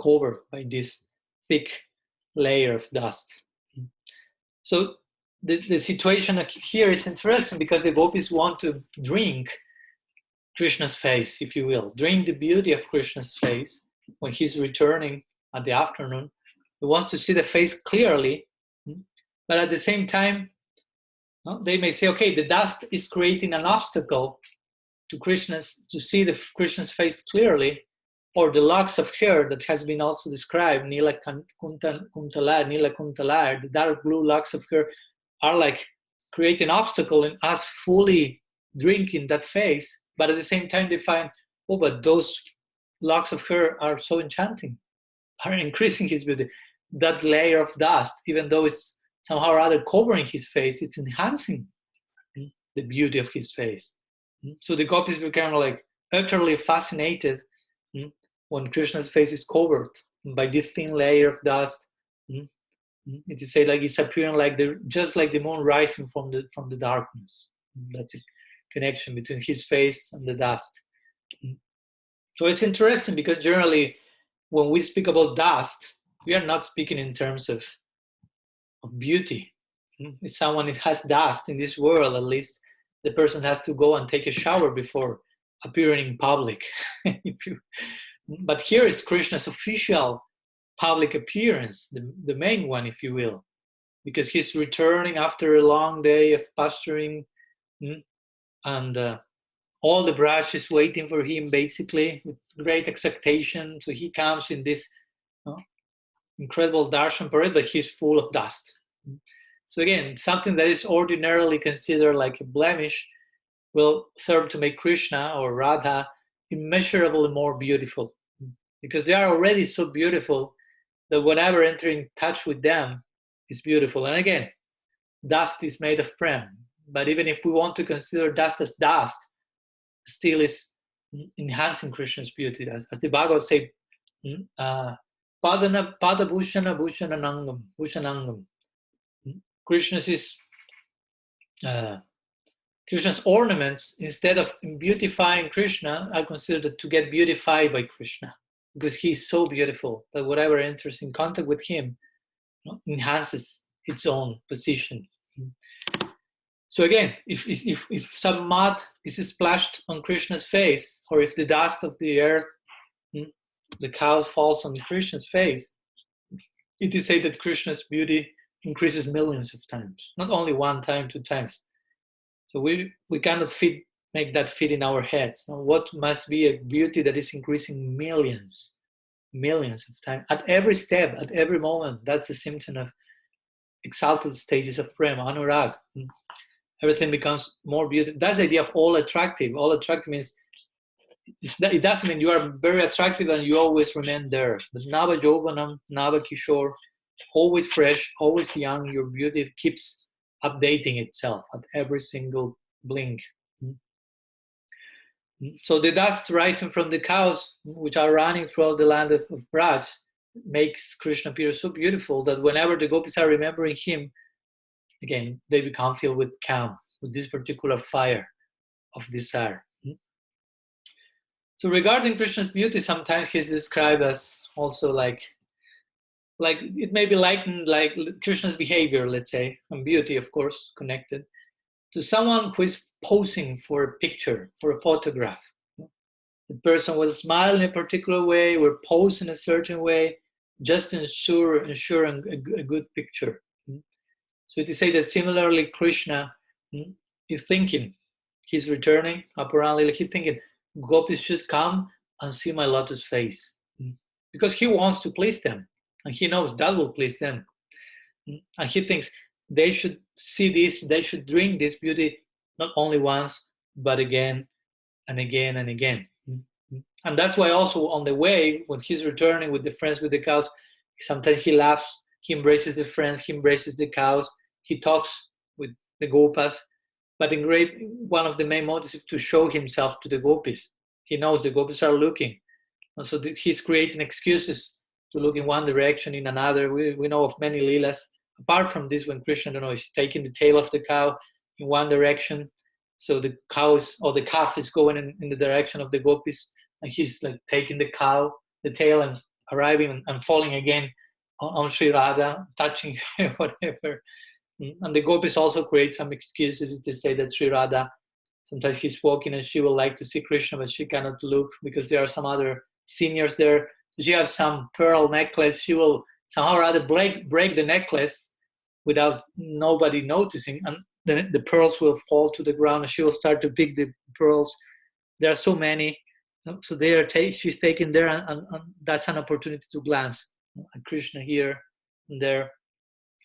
covered by this thick layer of dust. So the situation here is interesting because the gopis want to drink Krishna's face, if you will, drink the beauty of Krishna's face when he's returning at the afternoon. He wants to see the face clearly, but at the same time, they may say, okay, the dust is creating an obstacle to see the Krishna's face clearly, or the locks of hair that has been also described, Nila Kuntalar, the dark blue locks of hair are like creating an obstacle in us fully drinking that face. But at the same time, they find, oh, but those locks of hair are so enchanting, are increasing his beauty. That layer of dust, even though it's somehow or other covering his face, it's enhancing the beauty of his face. So the gopis become like utterly fascinated when Krishna's face is covered by this thin layer of dust. It is said like it's appearing like just like the moon rising from the darkness. That's a connection between his face and the dust. So it's interesting because generally when we speak about dust, we are not speaking in terms of beauty. If someone has dust in this world, at least the person has to go and take a shower before appearing in public. But here is Krishna's official public appearance, the main one, if you will, because he's returning after a long day of pasturing, and all the brush is waiting for him, basically, with great expectation. So he comes in this incredible darshan parade, but he's full of dust. So again, something that is ordinarily considered like a blemish will serve to make Krishna or Radha immeasurably more beautiful, because they are already so beautiful that whatever entering touch with them is beautiful. And again, dust is made of prem, but even if we want to consider dust as dust, still is enhancing Krishna's beauty. As the Bhagavad says, Pada bhushana bhushanangam. Krishna's ornaments, instead of beautifying Krishna, are considered to get beautified by Krishna, because he's so beautiful that whatever enters in contact with him enhances its own position. So again, if some mud is splashed on Krishna's face, or if the dust of the earth, the cows falls on Krishna's face, it is said that Krishna's beauty increases millions of times, not only one time, 2 times. So we cannot make that fit in our heads. Now, what must be a beauty that is increasing millions of times at every step, at every moment? That's a symptom of exalted stages of prema, anurag. Everything becomes more beautiful. That's the idea of all attractive. All attractive means it doesn't mean you are very attractive and you always remain there. But nava jovanam, nava kishore, always fresh, always young. Your beauty keeps updating itself at every single blink. So the dust rising from the cows, which are running throughout the land of Braj, makes Krishna appear so beautiful that whenever the gopis are remembering him, again, they become filled with calm, with this particular fire of desire. So regarding Krishna's beauty, sometimes he's described as also like it may be likened like Krishna's behavior, let's say, and beauty, of course, connected to someone who is posing for a picture, for a photograph. The person will smile in a particular way, will pose in a certain way, just to ensure a good picture. So it is said that similarly, Krishna is thinking, he's returning, apparently he's thinking, gopis should come and see my lotus face, because he wants to please them, and he knows that will please them. And he thinks they should see this, they should drink this beauty not only once, but again and again and again. And that's why also on the way, when he's returning with the friends with the cows, sometimes he laughs, he embraces the friends, he embraces the cows, he talks with the gopas. But one of the main motives is to show himself to the gopis. He knows the gopis are looking. And so he's creating excuses to look in one direction, in another. We know of many leelas. Apart from this, when Krishna, is taking the tail of the cow in one direction, so the calf is going in the direction of the gopis, and he's like taking the tail and arriving and falling again on Sri Radha, touching her, whatever. And the gopis also create some excuses to say that Sri Radha, sometimes he's walking and she would like to see Krishna, but she cannot look because there are some other seniors there. So she has some pearl necklace. She will somehow or other break the necklace without nobody noticing, and then the pearls will fall to the ground and she will start to pick the pearls. There are so many. So she's taken there, and that's an opportunity to glance at Krishna here and there.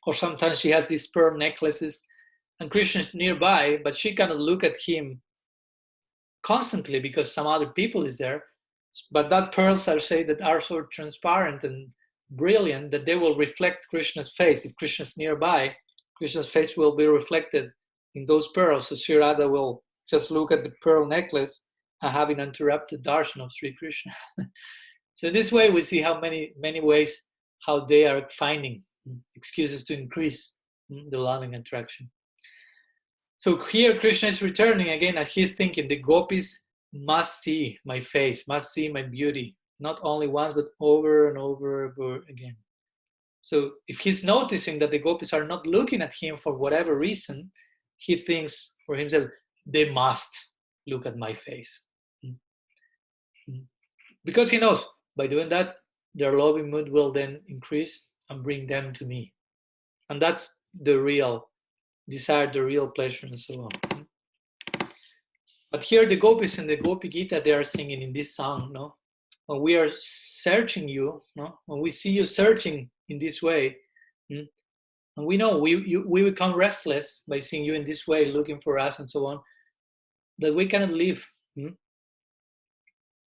Or sometimes she has these pearl necklaces and Krishna is nearby, but she cannot look at him constantly because some other people is there. But that pearls are say that are so transparent and brilliant that they will reflect Krishna's face. If Krishna's nearby, Krishna's face will be reflected in those pearls. So Sri Radha will just look at the pearl necklace and have an interrupted darshan of Sri Krishna. So this way we see how many ways how they are finding excuses to increase the loving attraction. So here Krishna is returning again as he's thinking, the gopis must see my face, must see my beauty, not only once, but over and over again. So if he's noticing that the gopis are not looking at him for whatever reason, he thinks for himself, they must look at my face. Because he knows, by doing that, their loving mood will then increase and bring them to me. And that's the real desire, the real pleasure, and so on. But here the gopis in the Gopi Gita, they are singing in this song, no? When we are searching you, no? When we see you searching in this way, and we know we become restless by seeing you in this way, looking for us and so on, that we cannot live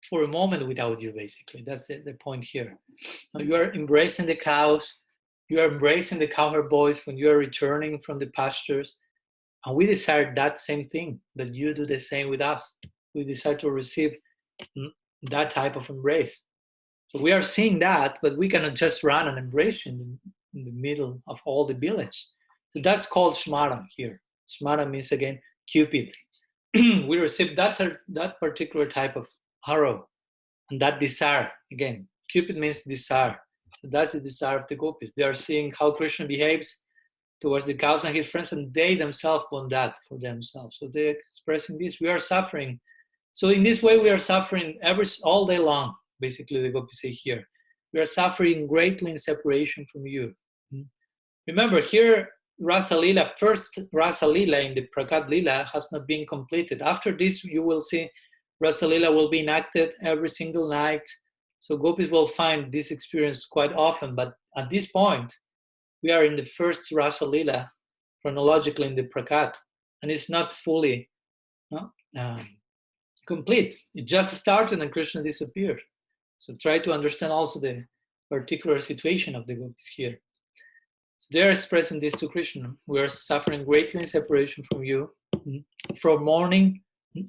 for a moment without you, basically. That's the point here. Now you are embracing the cows, you are embracing the cowherd boys when you are returning from the pastures, and we desire that same thing, that you do the same with us. We desire to receive that type of embrace. So we are seeing that, but we cannot just run and embrace in the middle of all the village. So that's called Smara here. Smara means, again, Cupid. We receive that particular type of arrow and that desire. Again, Cupid means desire. So that's the desire of the gopis. They are seeing how Krishna behaves towards the cows and his friends, and they themselves want that for themselves. So they're expressing this. We are suffering. So in this way, we are suffering all day long, basically, the gopis say here. We are suffering greatly in separation from you. Remember, here, Rasa Lila, first Rasa Lila in the Prakat Lila has not been completed. After this, you will see Rasa Lila will be enacted every single night. So gopis will find this experience quite often. But at this point, we are in the first Rasa Lila, chronologically in the Prakat, and it's not fully complete. It just started and Krishna disappeared. So try to understand also the particular situation of the gopis here. So they are expressing this to Krishna. We are suffering greatly in separation from you, from morning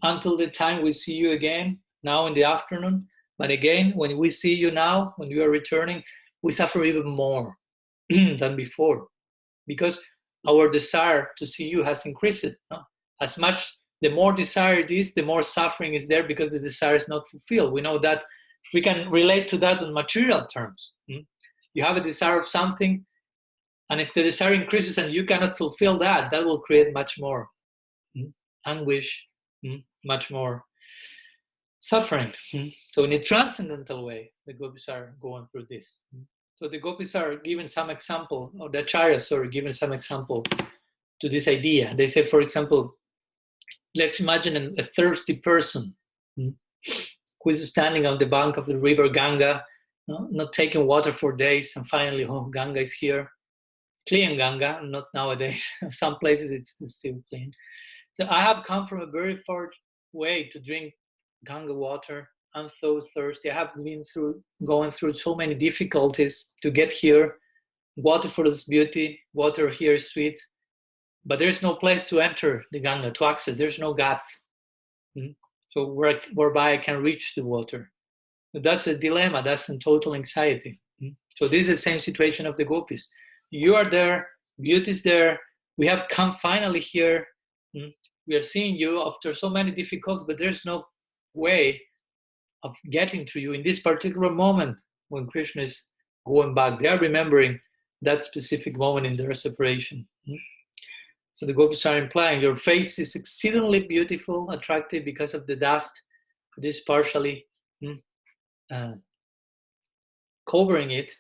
until the time we see you again, now in the afternoon. But again, when we see you now, when you are returning, we suffer even more than before, because our desire to see you has increased. As much, the more desire it is, the more suffering is there because the desire is not fulfilled. We know that we can relate to that in material terms. You have a desire of something, and if the desire increases and you cannot fulfill that, that will create much more anguish, much more suffering. So in a transcendental way, the gopis are going through this. So the gopis are giving some example, or the acharyas are giving some example to this idea. They say, for example, let's imagine a thirsty person who is standing on the bank of the river Ganga, not taking water for days, and finally, oh, Ganga is here. Clean Ganga, not nowadays. Some places it's still clean. So I have come from a very far way to drink Ganga water. I'm so thirsty. I have been going through so many difficulties to get here. Water for this beauty, water here is sweet, but there's no place to enter the Ganga, to access. There's no ghat. So whereby I can reach the water. But that's a dilemma. That's in total anxiety. So this is the same situation of the gopis. You are there, beauty is there. We have come finally here. We are seeing you after so many difficulties, but there's no way of getting to you in this particular moment when Krishna is going back. They are remembering that specific moment in their separation. So the gopis are implying your face is exceedingly beautiful, attractive because of the dust. This partially covering it.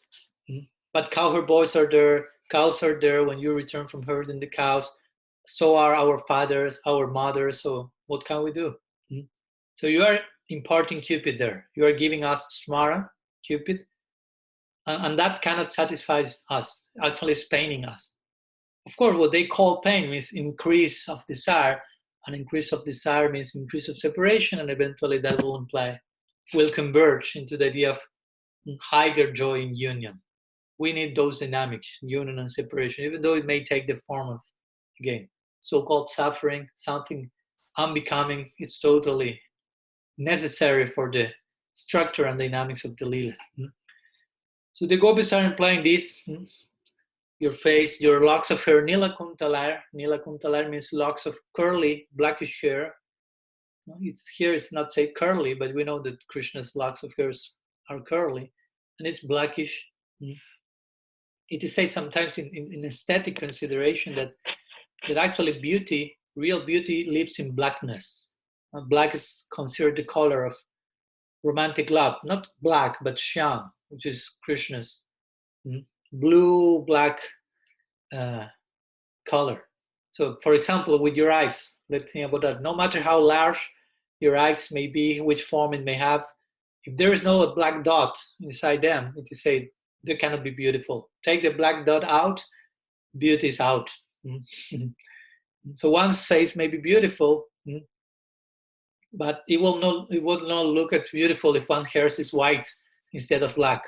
But cowherd boys are there, cows are there when you return from herding the cows. So are our fathers, our mothers. So what can we do? So you are imparting Cupid there. You are giving us Smara, Cupid, and that cannot satisfy us. Actually, it's paining us. Of course, what they call pain means increase of desire, and increase of desire means increase of separation, and eventually that will imply will converge into the idea of higher joy in union. We need those dynamics, union and separation, even though it may take the form of, again, so-called suffering, something unbecoming. It's totally necessary for the structure and dynamics of the lila. So the gopis are implying this. Your face, your locks of hair, nila kuntalar. Nila kuntalar means locks of curly, blackish hair. It's not say curly, but we know that Krishna's locks of hair are curly, and it's blackish. It is said sometimes in aesthetic consideration that actually beauty, real beauty, lives in blackness. Black is considered the color of romantic love, not black, but shyam, which is Krishna's blue black color. So, for example, with your eyes, let's think about that. No matter how large your eyes may be, which form it may have, if there is no black dot inside them, it is said they cannot be beautiful. Take the black dot out, beauty is out. So one's face may be beautiful, but it will not look as beautiful if one's hair is white instead of black.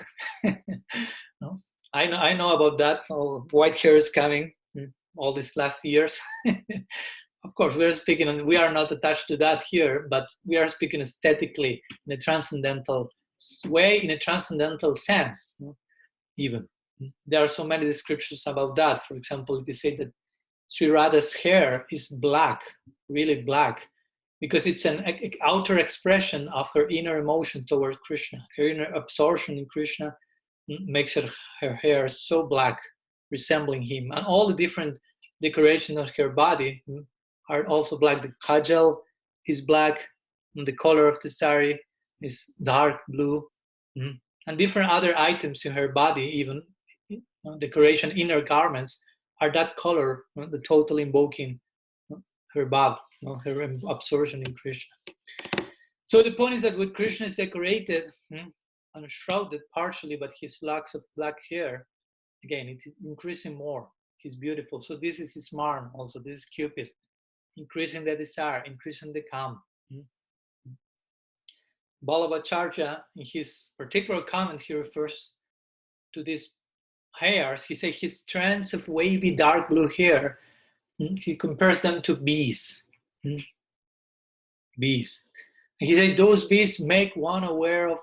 No? I know about that. So white hair is coming all these last years. Of course, we are not attached to that here, but we are speaking aesthetically in a transcendental way, in a transcendental sense, even. There are so many descriptions about that. For example, it is said that Sri Radha's hair is black, really black, because it's an outer expression of her inner emotion towards Krishna. Her inner absorption in Krishna makes her hair so black, resembling him. And all the different decorations of her body are also black. The kajal is black, and the color of the sari is dark blue, and different other items in her body, even decoration, inner garments, are that color, the total invoking her bhav, her absorption in Krishna. So the point is that with Krishna is decorated and shrouded partially, but his locks of black hair, again, it is increasing more. He's beautiful. So this is his marn also. This is Cupid, increasing the desire, increasing the calm. Balabhacharya, in his particular comment, he refers to these hairs. He says his strands of wavy dark blue hair, he compares them to bees. Bees. And he said those bees make one aware of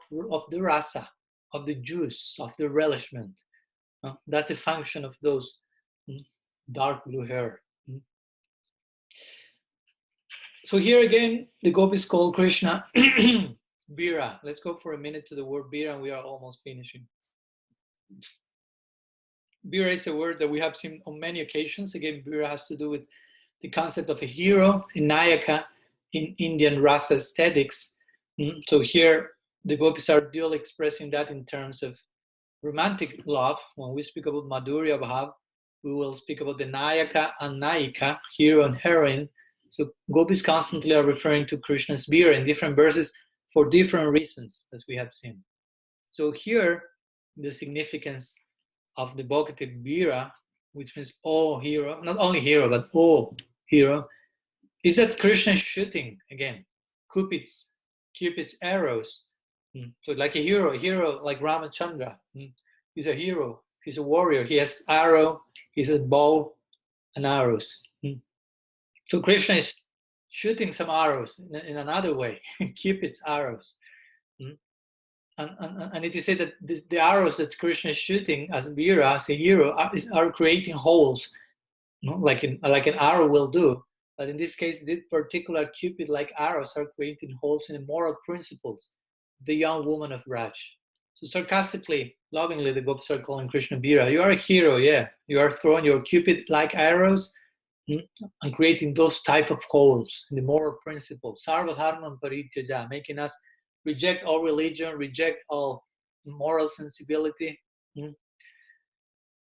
the rasa, of the juice, of the relishment. That's a function of those dark blue hair. So here again, the gopis call Krishna Bira. Let's go for a minute to the word Bira, and we are almost finishing. Bira is a word that we have seen on many occasions. Again, Bira has to do with the concept of a hero, a nayaka, in Indian rasa aesthetics. So here, the gopis are dually expressing that in terms of romantic love. When we speak about Madhurya Bhav, we will speak about the nayaka and nayika, hero and heroine. So gopis constantly are referring to Krishna's Bira in different verses for different reasons, as we have seen. So here, the significance of the vocative Bira, which means oh hero, not only hero, but oh hero, is that Krishna is shooting, again, Cupid's arrows. So like a hero like Ramachandra. He's a hero, he's a warrior, he has arrow, he has a bow and arrows. So Krishna is shooting some arrows in another way, Cupid's arrows. And it is said that the arrows that Krishna is shooting as Veera, as a hero, are creating holes, like an arrow will do. But in this case, this particular Cupid-like arrows are creating holes in the moral principles of the young woman of Raj. So sarcastically, lovingly, the gopis are calling Krishna Veera. You are a hero, yeah. You are throwing your Cupid-like arrows and creating those type of holes in the moral principles. Sarva dharma parityaja, making us reject all religion, reject all moral sensibility.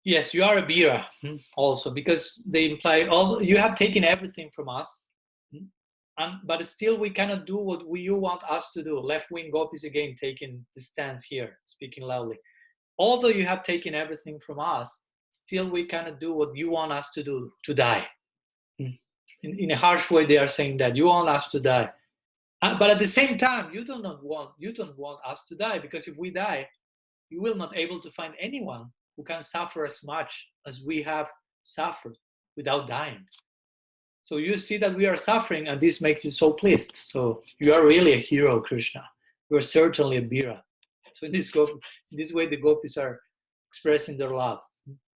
Yes, you are a Bira also, because they imply you have taken everything from us, but still we cannot do what you want us to do. Left-wing gopis again taking the stance here, speaking loudly. Although you have taken everything from us, still we cannot do what you want us to do, to die. In a harsh way, they are saying that you want us to die. But at the same time, you don't want us to die, because if we die, you will not able to find anyone who can suffer as much as we have suffered without dying. So you see that we are suffering, and this makes you so pleased. So you are really a hero, Krishna. You are certainly a Bira. So in this way, the gopis are expressing their love.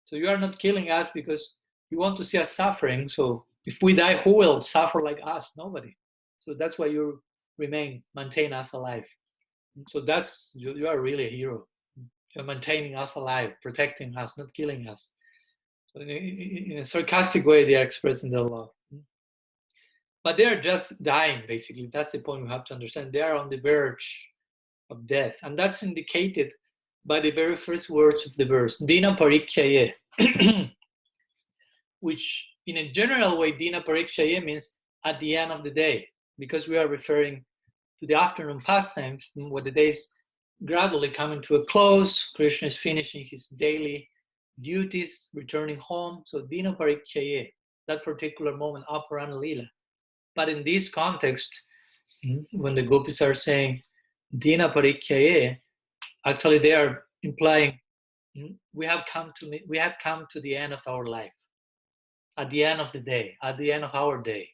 So you are not killing us because you want to see us suffering. So if we die, who will suffer like us? Nobody. So that's why you maintain us alive. So you are really a hero. You're maintaining us alive, protecting us, not killing us. So in a sarcastic way, they are expressing their love. But they are just dying, basically. That's the point we have to understand. They are on the verge of death. And that's indicated by the very first words of the verse, Dina Parikshaye, which in a general way, Dina Parikshaye means at the end of the day, because we are referring to the afternoon pastimes, where the day is gradually coming to a close. Krishna is finishing his daily duties, returning home. So Dina Parikshaye, that particular moment, Aparana Lila. But in this context, when the gopis are saying Dina Parikshaye, actually they are implying we have come to the end of our life, at the end of the day, at the end of our day.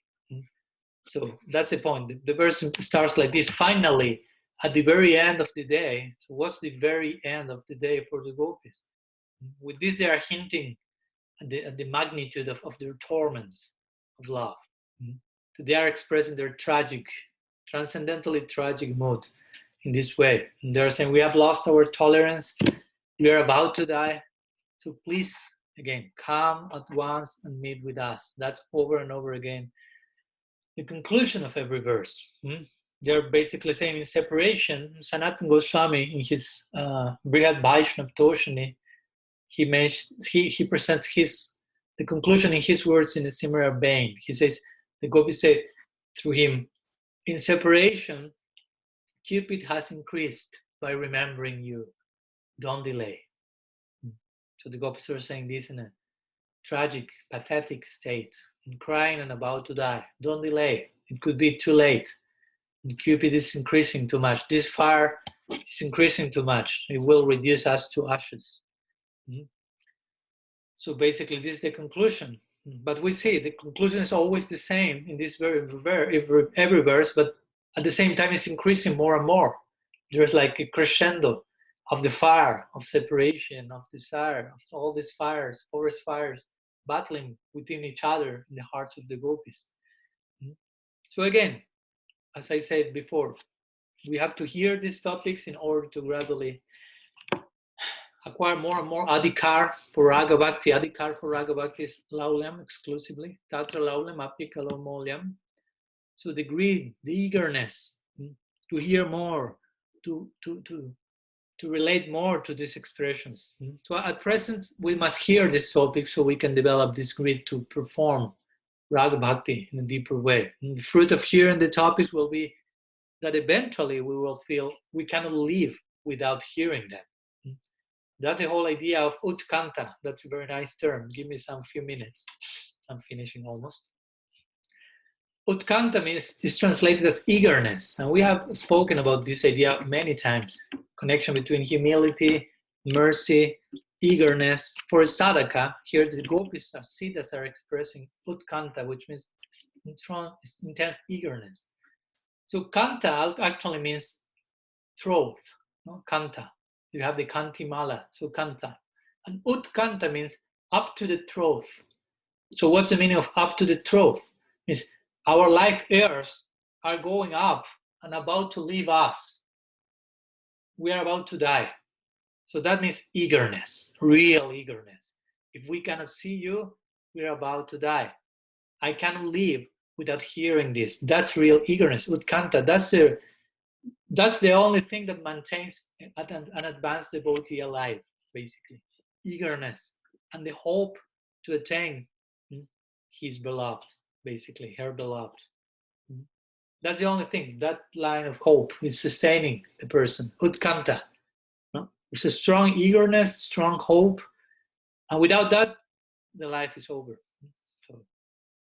So that's the point. The verse starts like this: finally, at the very end of the day. So what's the very end of the day for the gopis? With this, they are hinting at the magnitude of their torments of love. They are expressing their transcendentally tragic mood in this way. And they're saying, we have lost our tolerance, we are about to die, so please, again, come at once and meet with us. That's over and over again the conclusion of every verse. They're basically saying in separation. Sanatana Goswami, in his Brihad Vaishnav Toshani, he presents the conclusion in his words in a similar vein. He says, the gopis said through him, in separation, Cupid has increased by remembering you. Don't delay. So the gopis are saying this in a tragic, pathetic state, and crying and about to die. Don't delay. It could be too late. And Cupid is increasing too much. This fire is increasing too much. It will reduce us to ashes. So basically, this is the conclusion. But we see the conclusion is always the same in this every verse, but at the same time, it's increasing more and more. There's like a crescendo of the fire, of separation, of desire, of all these fires, forest fires, battling within each other in the hearts of the gopis. So again, as I said before, we have to hear these topics in order to gradually acquire more and more adhikar for raga bhakti. Adhikar for raga bhakti is laulyam exclusively. Tatra laulyam apikalo molyam. So the greed, the eagerness to hear more, to relate more to these expressions. So at present, we must hear this topic so we can develop this greed to perform raga bhakti in a deeper way. And the fruit of hearing the topics will be that eventually we will feel we cannot live without hearing them. That's the whole idea of utkanta. That's a very nice term. Give me some few minutes. I'm finishing almost. Utkanta is translated as eagerness. And we have spoken about this idea many times. Connection between humility, mercy, eagerness. For sadhaka, here the gopis or siddhas are expressing utkanta, which means intense eagerness. So kanta actually means throat, no? Kanta. You have the kanti mala, so kanta. And utkanta means up to the throat. So what's the meaning of up to the throat? It means our life airs are going up and about to leave us. We are about to die. So that means eagerness, real eagerness. If we cannot see you, we are about to die. I cannot live without hearing this. That's real eagerness, utkanta. That's the only thing that maintains an advanced devotee alive, basically. Eagerness and the hope to attain his beloved, basically, her beloved. That's the only thing. That line of hope is sustaining the person. Utkanta. It's a strong eagerness, strong hope. And without that, the life is over. So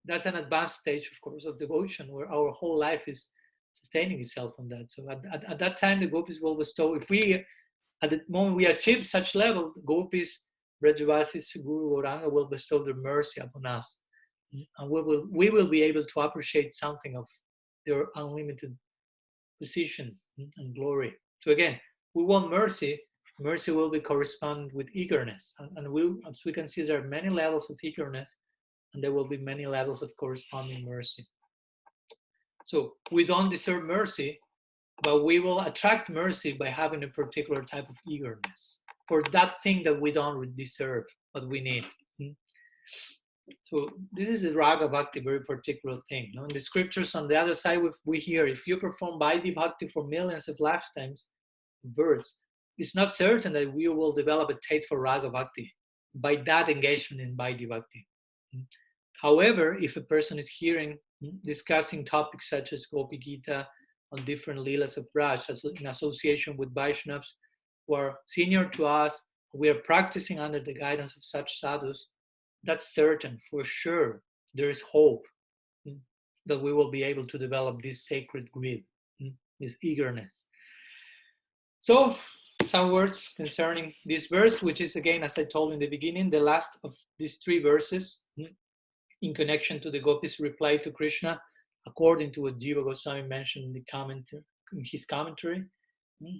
that's an advanced stage, of course, of devotion, where our whole life is sustaining itself on that. So at that time, the gopis will bestow, if we, at the moment we achieve such level, the gopis, Brajavasis, Guru, Gauranga will bestow their mercy upon us. And we will be able to appreciate something of their unlimited position and glory. So again, we want mercy. Mercy will be corresponded with eagerness. And we, as we can see, there are many levels of eagerness, and there will be many levels of corresponding mercy. So we don't deserve mercy, but we will attract mercy by having a particular type of eagerness for that thing that we don't deserve, but we need. So this is the raga bhakti, very particular thing. In the scriptures on the other side, we hear, if you perform Vaidhi bhakti for millions of lifetimes, births, it's not certain that we will develop a taste for raga bhakti by that engagement in Vaidhi bhakti. However, if a person is hearing, discussing topics such as GOPI GITA on different leelas of Raj, in association with Vaishnavas who are senior to us, we are practicing under the guidance of such sadhus, that's certain, for sure, there is hope that we will be able to develop this sacred greed, this eagerness. So, some words concerning this verse, which is, again, as I told in the beginning, the last of these three verses in connection to the gopis' reply to Krishna, according to what Jiva Goswami mentioned in his commentary.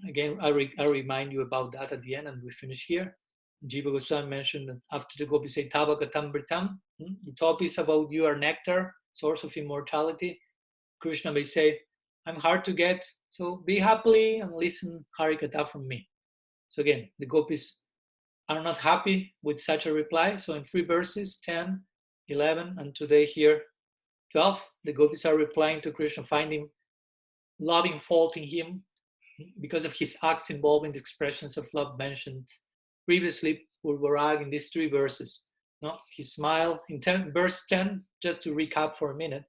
Again, I remind you about that at the end, and we finish here. Jiva Goswami mentioned that after the gopis say Tava Gatam Britam, the topic is about you are nectar, source of immortality. Krishna may say, I'm hard to get, so be happily and listen Harikatha from me. So again, the gopis are not happy with such a reply. So in 3 verses, 10, 11, and today here, 12, the gopis are replying to Krishna, finding loving fault in him because of his acts involving the expressions of love mentioned previously, Purvarag, in these 3 verses. His smile, in verse 10, just to recap for a minute,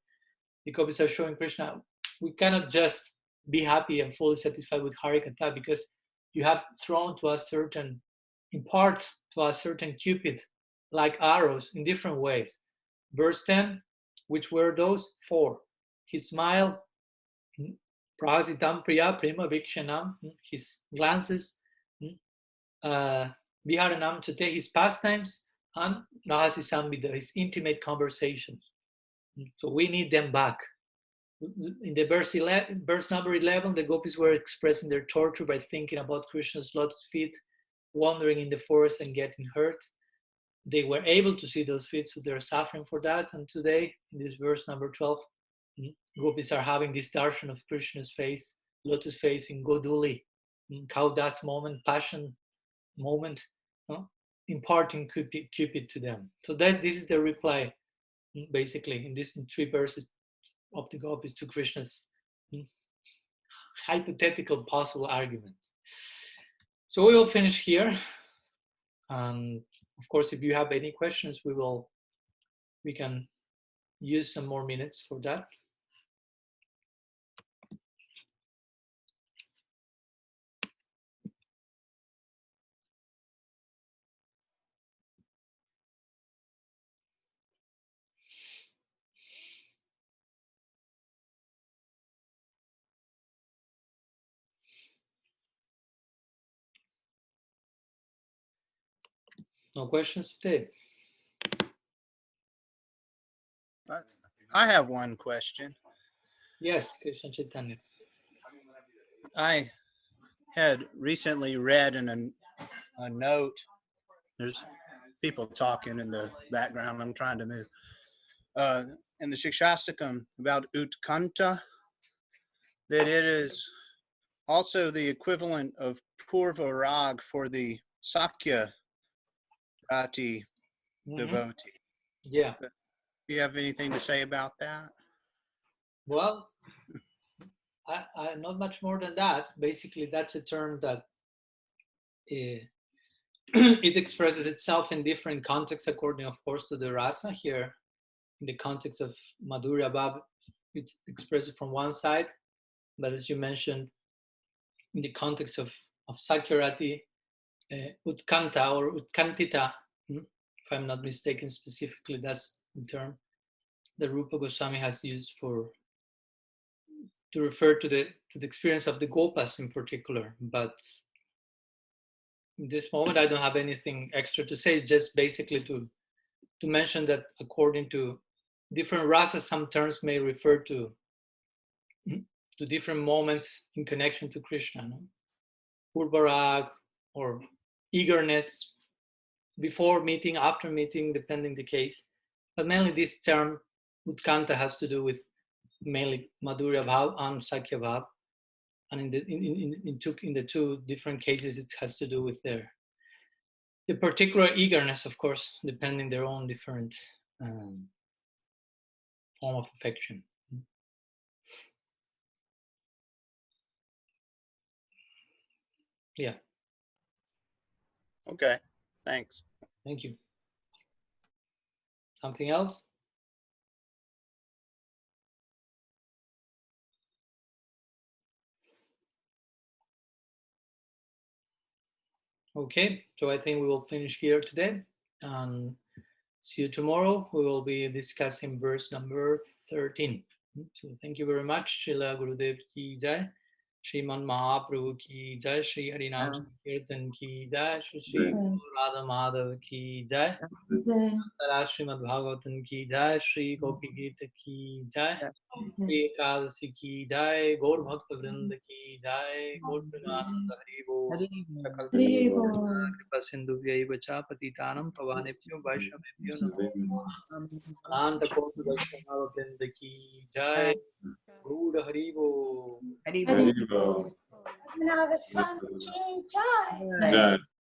the gopis are showing Krishna, we cannot just be happy and fully satisfied with Harikatha because you have thrown to us certain, impart to us certain Cupid like arrows in different ways. Verse 10, which were those? 4. His smile, prahasitam priya prema vikshanam, his glances, viharanam chate, his pastimes, and rahasi sambhida, his intimate conversations. So we need them back. In the verse number 11, the gopis were expressing their torture by thinking about Krishna's lotus feet, wandering in the forest and getting hurt. They were able to see those feet, so they're suffering for that. And today, in this verse number 12, gopis are having this darshan of Krishna's face, lotus face in Goduli, cow dust moment, passion moment, imparting Cupid to them. So this is the reply, basically, in these 3 verses of the gopis to Krishna's hypothetical possible argument. So we will finish here. And of course, if you have any questions, we can use some more minutes for that. No questions today? I have one question. Yes, Krishna Chaitanya. I had recently read in a note, there's people talking in the background, I'm trying to move, in the Shikshastakam about Utkanta, that it is also the equivalent of Purvarag for the Sakya Rati devotee. Yeah. Do you have anything to say about that? Well, I not much more than that. Basically, that's a term that it expresses itself in different contexts according, of course, to the rasa. Here, in the context of Madhurya Bhav, it's expressed from one side, but as you mentioned, in the context of Sakyarati, Utkanta or Utkantita, if I'm not mistaken, specifically that's the term that Rupa Goswami has used for to refer to the experience of the Gopas in particular. But in this moment, I don't have anything extra to say. Just basically to mention that according to different rasas, some terms may refer to different moments in connection to Krishna. No? Purvarag, or eagerness, before meeting, after meeting, depending the case. But mainly this term Utkanta has to do with mainly Madhurya Bhav and Sakya Bhav. And in the two different cases, it has to do with the particular eagerness, of course, depending their own different form of affection. Yeah. Okay, thanks. Thank you. Something else? Okay, so I think we will finish here today and see you tomorrow. We will be discussing verse number 13. So thank you very much. Srila Gurudev ki jai. Sriman Mahaprabhu ki jai. Shri Harinam Sankirtan ki jai. Shri Radha Madhav ki jai. Srimad Bhagavatam ki jai. Shri Gopi Gita ki jai. Shri Ekadasi ki jai. Gaur Bhakta Vrinda ki jai. Gaur Premananda Hari Bo. Sakal Kripa Sindhu Vyaiva Cha Patitanam Pavanebhyo Vaishnavebhyo Namo Ananta Koti Vaishnava Vrinda ki jai. Gaur Hari Bo. Hari Bol. Nagasaki Jai.